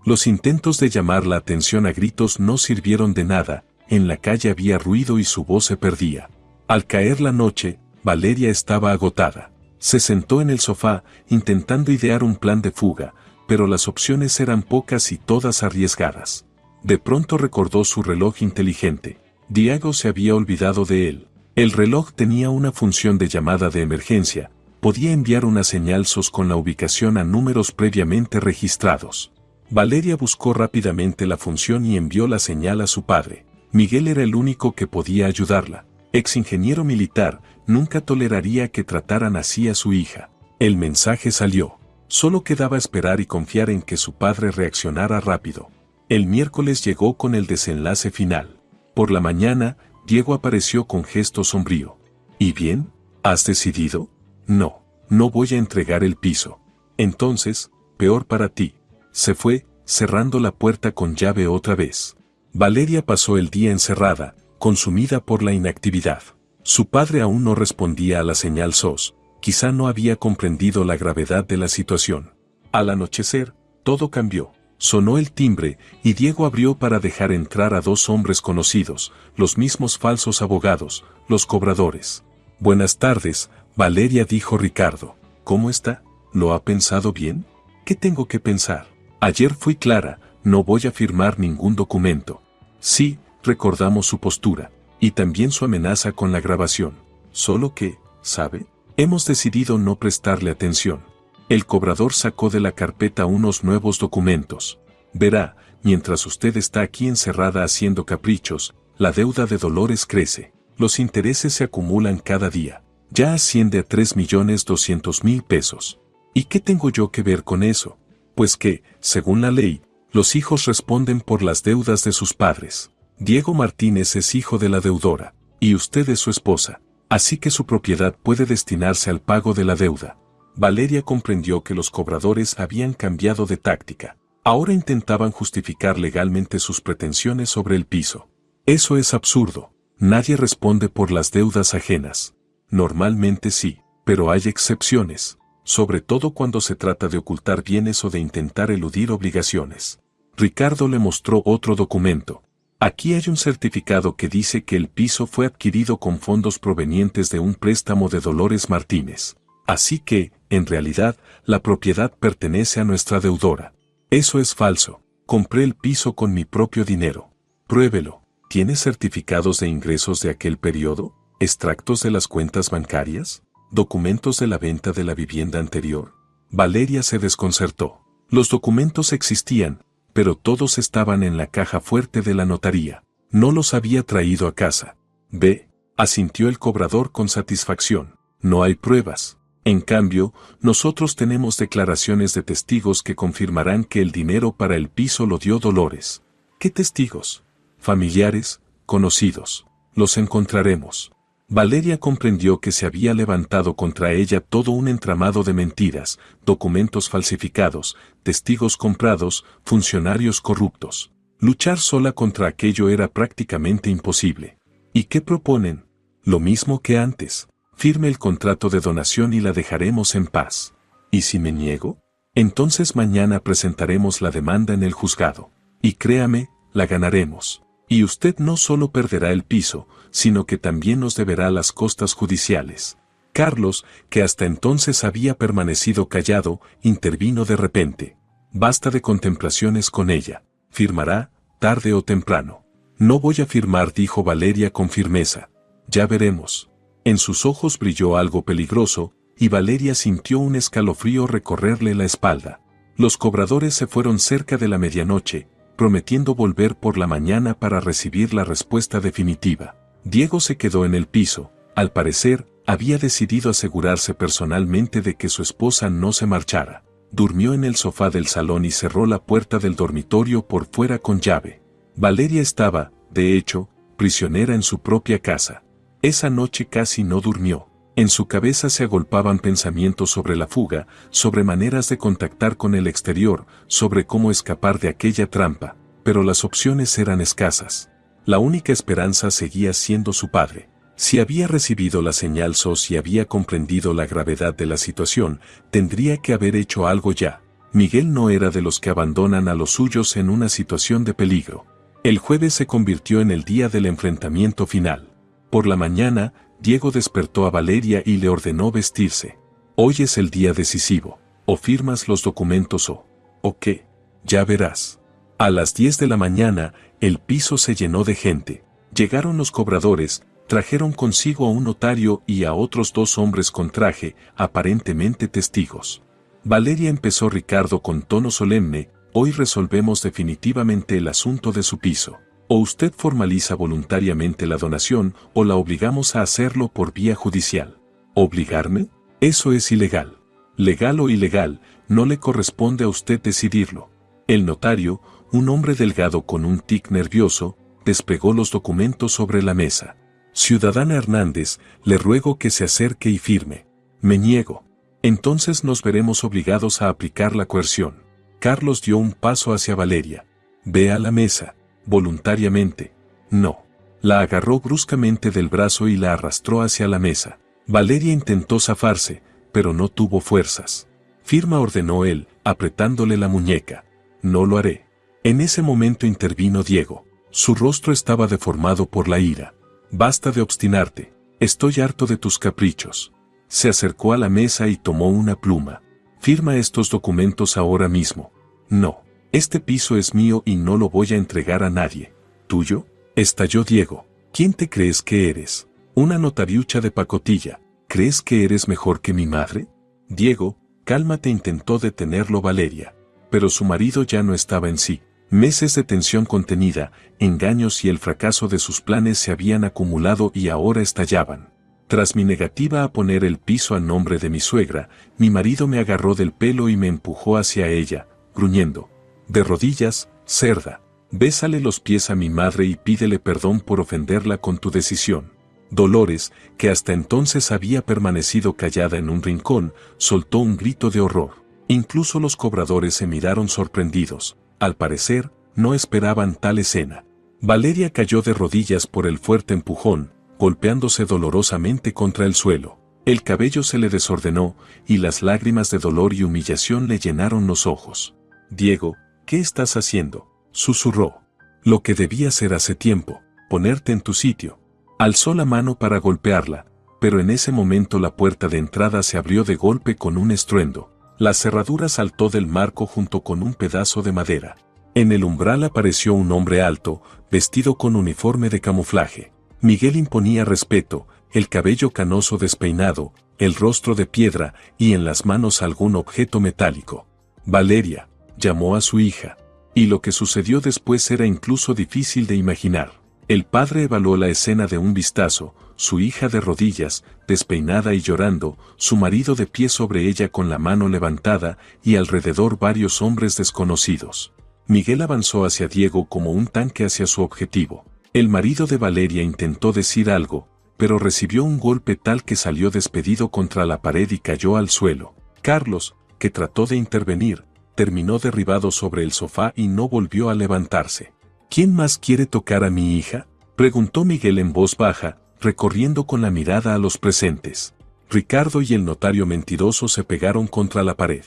Los intentos de llamar la atención a gritos no sirvieron de nada, en la calle había ruido y su voz se perdía. Al caer la noche, Valeria estaba agotada. Se sentó en el sofá, intentando idear un plan de fuga, pero las opciones eran pocas y todas arriesgadas. De pronto recordó su reloj inteligente. Diego se había olvidado de él. El reloj tenía una función de llamada de emergencia, podía enviar una señal SOS con la ubicación a números previamente registrados. Valeria buscó rápidamente la función y envió la señal a su padre. Miguel era el único que podía ayudarla. Ex ingeniero militar, nunca toleraría que trataran así a su hija. El mensaje salió. Solo quedaba esperar y confiar en que su padre reaccionara rápido. El miércoles llegó con el desenlace final. Por la mañana, Diego apareció con gesto sombrío. ¿Y bien? ¿Has decidido? No, no voy a entregar el piso. Entonces, peor para ti. Se fue, cerrando la puerta con llave otra vez. Valeria pasó el día encerrada, consumida por la inactividad. Su padre aún no respondía a la señal SOS, quizá no había comprendido la gravedad de la situación. Al anochecer, todo cambió. Sonó el timbre, y Diego abrió para dejar entrar a dos hombres conocidos, los mismos falsos abogados, los cobradores. Buenas tardes, Valeria, dijo Ricardo. ¿Cómo está? ¿Lo ha pensado bien? ¿Qué tengo que pensar? Ayer fui clara, no voy a firmar ningún documento. Sí, recordamos su postura, y también su amenaza con la grabación. Solo que, ¿sabe? Hemos decidido no prestarle atención. El cobrador sacó de la carpeta unos nuevos documentos. Verá, mientras usted está aquí encerrada haciendo caprichos, la deuda de Dolores crece. Los intereses se acumulan cada día. Ya asciende a 3.200.000 pesos. ¿Y qué tengo yo que ver con eso? Pues que, según la ley, los hijos responden por las deudas de sus padres. Diego Martínez es hijo de la deudora, y usted es su esposa, así que su propiedad puede destinarse al pago de la deuda. Valeria comprendió que los cobradores habían cambiado de táctica. Ahora intentaban justificar legalmente sus pretensiones sobre el piso. Eso es absurdo. Nadie responde por las deudas ajenas. Normalmente sí, pero hay excepciones, sobre todo cuando se trata de ocultar bienes o de intentar eludir obligaciones. Ricardo le mostró otro documento. Aquí hay un certificado que dice que el piso fue adquirido con fondos provenientes de un préstamo de Dolores Martínez. Así que, en realidad, la propiedad pertenece a nuestra deudora. Eso es falso. Compré el piso con mi propio dinero. Pruébelo. ¿Tiene certificados de ingresos de aquel periodo? ¿Extractos de las cuentas bancarias? ¿Documentos de la venta de la vivienda anterior? Valeria se desconcertó. Los documentos existían, pero todos estaban en la caja fuerte de la notaría. No los había traído a casa. Ve, asintió el cobrador con satisfacción. No hay pruebas. En cambio, nosotros tenemos declaraciones de testigos que confirmarán que el dinero para el piso lo dio Dolores. ¿Qué testigos? Familiares, conocidos. Los encontraremos. Valeria comprendió que se había levantado contra ella todo un entramado de mentiras, documentos falsificados, testigos comprados, funcionarios corruptos. Luchar sola contra aquello era prácticamente imposible. ¿Y qué proponen? Lo mismo que antes. Firme el contrato de donación y la dejaremos en paz. ¿Y si me niego? Entonces mañana presentaremos la demanda en el juzgado. Y créame, la ganaremos. Y usted no solo perderá el piso, sino que también nos deberá las costas judiciales. Carlos, que hasta entonces había permanecido callado, intervino de repente. Basta de contemplaciones con ella. Firmará, tarde o temprano. No voy a firmar, dijo Valeria con firmeza. Ya veremos. En sus ojos brilló algo peligroso, y Valeria sintió un escalofrío recorrerle la espalda. Los cobradores se fueron cerca de la medianoche, prometiendo volver por la mañana para recibir la respuesta definitiva. Diego se quedó en el piso. Al parecer, había decidido asegurarse personalmente de que su esposa no se marchara. Durmió en el sofá del salón y cerró la puerta del dormitorio por fuera con llave. Valeria estaba, de hecho, prisionera en su propia casa. Esa noche casi no durmió. En su cabeza se agolpaban pensamientos sobre la fuga, sobre maneras de contactar con el exterior, sobre cómo escapar de aquella trampa, pero las opciones eran escasas. La única esperanza seguía siendo su padre. Si había recibido la señal SOS y había comprendido la gravedad de la situación, tendría que haber hecho algo ya. Miguel no era de los que abandonan a los suyos en una situación de peligro. El jueves se convirtió en el día del enfrentamiento final. Por la mañana, Diego despertó a Valeria y le ordenó vestirse. Hoy es el día decisivo. O firmas los documentos o qué. Ya verás. A las 10 de la mañana, el piso se llenó de gente. Llegaron los cobradores, trajeron consigo a un notario y a otros 2 hombres con traje, aparentemente testigos. Valeria empezó Ricardo con tono solemne, hoy resolvemos definitivamente el asunto de su piso. O usted formaliza voluntariamente la donación o la obligamos a hacerlo por vía judicial. ¿Obligarme? Eso es ilegal. Legal o ilegal, no le corresponde a usted decidirlo. El notario, un hombre delgado con un tic nervioso, desplegó los documentos sobre la mesa. Ciudadana Hernández, le ruego que se acerque y firme. Me niego. Entonces nos veremos obligados a aplicar la coerción. Carlos dio un paso hacia Valeria. Ve a la mesa. Voluntariamente. No. La agarró bruscamente del brazo y la arrastró hacia la mesa. Valeria intentó zafarse, pero no tuvo fuerzas. Firma, ordenó él, apretándole la muñeca. No lo haré. En ese momento intervino Diego. Su rostro estaba deformado por la ira. Basta de obstinarte. Estoy harto de tus caprichos. Se acercó a la mesa y tomó una pluma. Firma estos documentos ahora mismo. No. Este piso es mío y no lo voy a entregar a nadie. ¿Tuyo? Estalló Diego. ¿Quién te crees que eres? Una notariucha de pacotilla. ¿Crees que eres mejor que mi madre? Diego, cálmate, intentó detenerlo Valeria. Pero su marido ya no estaba en sí. Meses de tensión contenida, engaños y el fracaso de sus planes se habían acumulado y ahora estallaban. Tras mi negativa a poner el piso a nombre de mi suegra, mi marido me agarró del pelo y me empujó hacia ella, gruñendo. De rodillas, cerda, bésale los pies a mi madre y pídele perdón por ofenderla con tu decisión. Dolores, que hasta entonces había permanecido callada en un rincón, soltó un grito de horror. Incluso los cobradores se miraron sorprendidos. Al parecer, no esperaban tal escena. Valeria cayó de rodillas por el fuerte empujón, golpeándose dolorosamente contra el suelo. El cabello se le desordenó, y las lágrimas de dolor y humillación le llenaron los ojos. Diego, ¿qué estás haciendo?, susurró. Lo que debía hacer hace tiempo, ponerte en tu sitio. Alzó la mano para golpearla, pero en ese momento la puerta de entrada se abrió de golpe con un estruendo. La cerradura saltó del marco junto con un pedazo de madera. En el umbral apareció un hombre alto, vestido con uniforme de camuflaje. Miguel imponía respeto, el cabello canoso despeinado, el rostro de piedra y en las manos algún objeto metálico. Valeria, llamó a su hija. Y lo que sucedió después era incluso difícil de imaginar. El padre evaluó la escena de un vistazo, su hija de rodillas, despeinada y llorando, su marido de pie sobre ella con la mano levantada y alrededor varios hombres desconocidos. Miguel avanzó hacia Diego como un tanque hacia su objetivo. El marido de Valeria intentó decir algo, pero recibió un golpe tal que salió despedido contra la pared y cayó al suelo. Carlos, que trató de intervenir, terminó derribado sobre el sofá y no volvió a levantarse. ¿Quién más quiere tocar a mi hija?, preguntó Miguel en voz baja, recorriendo con la mirada a los presentes. Ricardo y el notario mentiroso se pegaron contra la pared.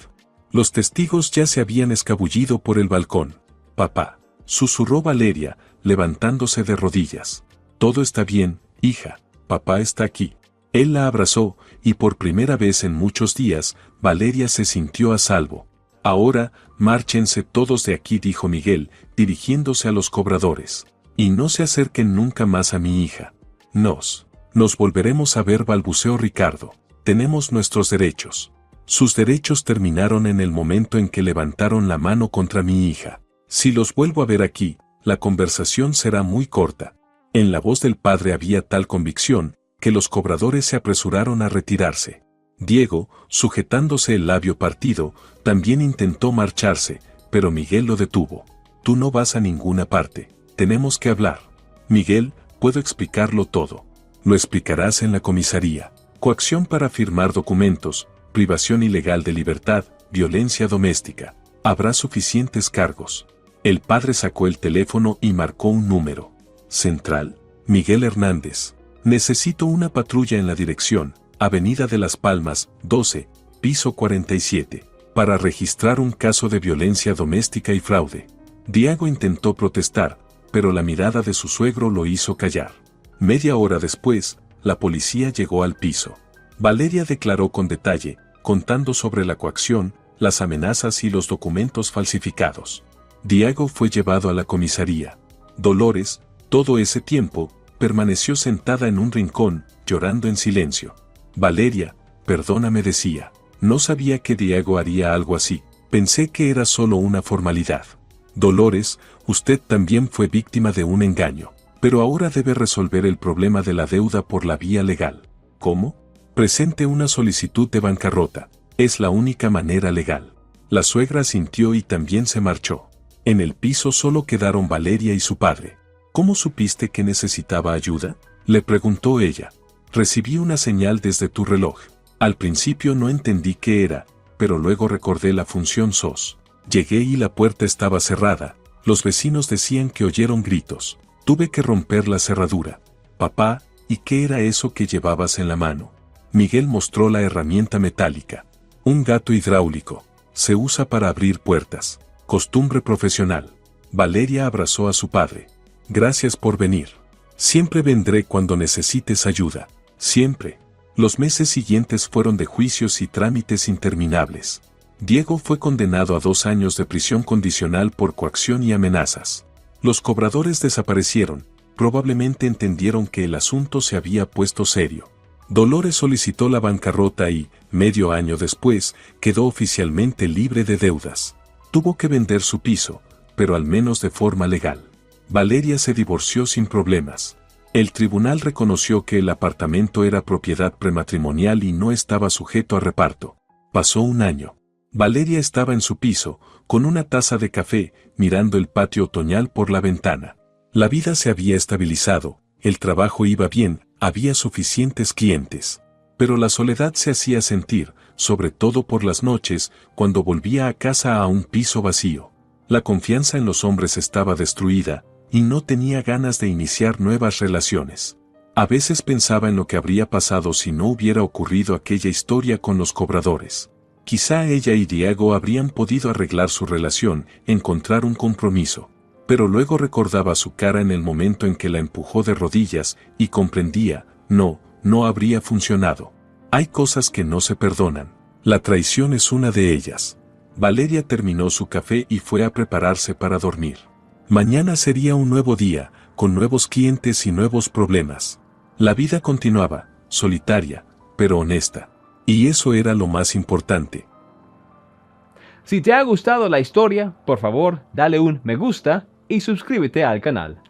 Los testigos ya se habían escabullido por el balcón. Papá, susurró Valeria, levantándose de rodillas. Todo está bien, hija, papá está aquí. Él la abrazó, y por primera vez en muchos días, Valeria se sintió a salvo. Ahora, márchense todos de aquí, dijo Miguel, dirigiéndose a los cobradores. Y no se acerquen nunca más a mi hija. Nos volveremos a ver, balbuceó Ricardo. Tenemos nuestros derechos. Sus derechos terminaron en el momento en que levantaron la mano contra mi hija. Si los vuelvo a ver aquí, la conversación será muy corta. En la voz del padre había tal convicción, que los cobradores se apresuraron a retirarse. Diego, sujetándose el labio partido, también intentó marcharse, pero Miguel lo detuvo. Tú no vas a ninguna parte, tenemos que hablar. Miguel, puedo explicarlo todo. Lo explicarás en la comisaría. Coacción para firmar documentos, privación ilegal de libertad, violencia doméstica. Habrá suficientes cargos. El padre sacó el teléfono y marcó un número. Central, Miguel Hernández. Necesito una patrulla en la dirección, Avenida de Las Palmas, 12, piso 47, para registrar un caso de violencia doméstica y fraude. Diego intentó protestar, pero la mirada de su suegro lo hizo callar. Media hora después, la policía llegó al piso. Valeria declaró con detalle, contando sobre la coacción, las amenazas y los documentos falsificados. Diego fue llevado a la comisaría. Dolores, todo ese tiempo, permaneció sentada en un rincón, llorando en silencio. Valeria, perdóname, decía. No sabía que Diego haría algo así. Pensé que era solo una formalidad. Dolores, usted también fue víctima de un engaño. Pero ahora debe resolver el problema de la deuda por la vía legal. ¿Cómo? Presente una solicitud de bancarrota. Es la única manera legal. La suegra asintió y también se marchó. En el piso solo quedaron Valeria y su padre. ¿Cómo supiste que necesitaba ayuda?, le preguntó ella. Recibí una señal desde tu reloj. Al principio no entendí qué era, pero luego recordé la función SOS. Llegué y la puerta estaba cerrada. Los vecinos decían que oyeron gritos. Tuve que romper la cerradura. Papá, ¿y qué era eso que llevabas en la mano? Miguel mostró la herramienta metálica. Un gato hidráulico. Se usa para abrir puertas. Costumbre profesional. Valeria abrazó a su padre. Gracias por venir. Siempre vendré cuando necesites ayuda. Siempre. Los meses siguientes fueron de juicios y trámites interminables. Diego fue condenado a 2 años de prisión condicional por coacción y amenazas. Los cobradores desaparecieron, probablemente entendieron que el asunto se había puesto serio. Dolores solicitó la bancarrota y, medio año después, quedó oficialmente libre de deudas. Tuvo que vender su piso, pero al menos de forma legal. Valeria se divorció sin problemas. El tribunal reconoció que el apartamento era propiedad prematrimonial y no estaba sujeto a reparto. Pasó un año. Valeria estaba en su piso, con una taza de café, mirando el patio otoñal por la ventana. La vida se había estabilizado, el trabajo iba bien, había suficientes clientes. Pero la soledad se hacía sentir, sobre todo por las noches, cuando volvía a casa a un piso vacío. La confianza en los hombres estaba destruida, y no tenía ganas de iniciar nuevas relaciones. A veces pensaba en lo que habría pasado si no hubiera ocurrido aquella historia con los cobradores. Quizá ella y Diego habrían podido arreglar su relación, encontrar un compromiso. Pero luego recordaba su cara en el momento en que la empujó de rodillas, y comprendía, no habría funcionado. Hay cosas que no se perdonan. La traición es una de ellas. Valeria terminó su café y fue a prepararse para dormir. Mañana sería un nuevo día, con nuevos clientes y nuevos problemas. La vida continuaba, solitaria, pero honesta. Y eso era lo más importante. Si te ha gustado la historia, por favor, dale un me gusta y suscríbete al canal.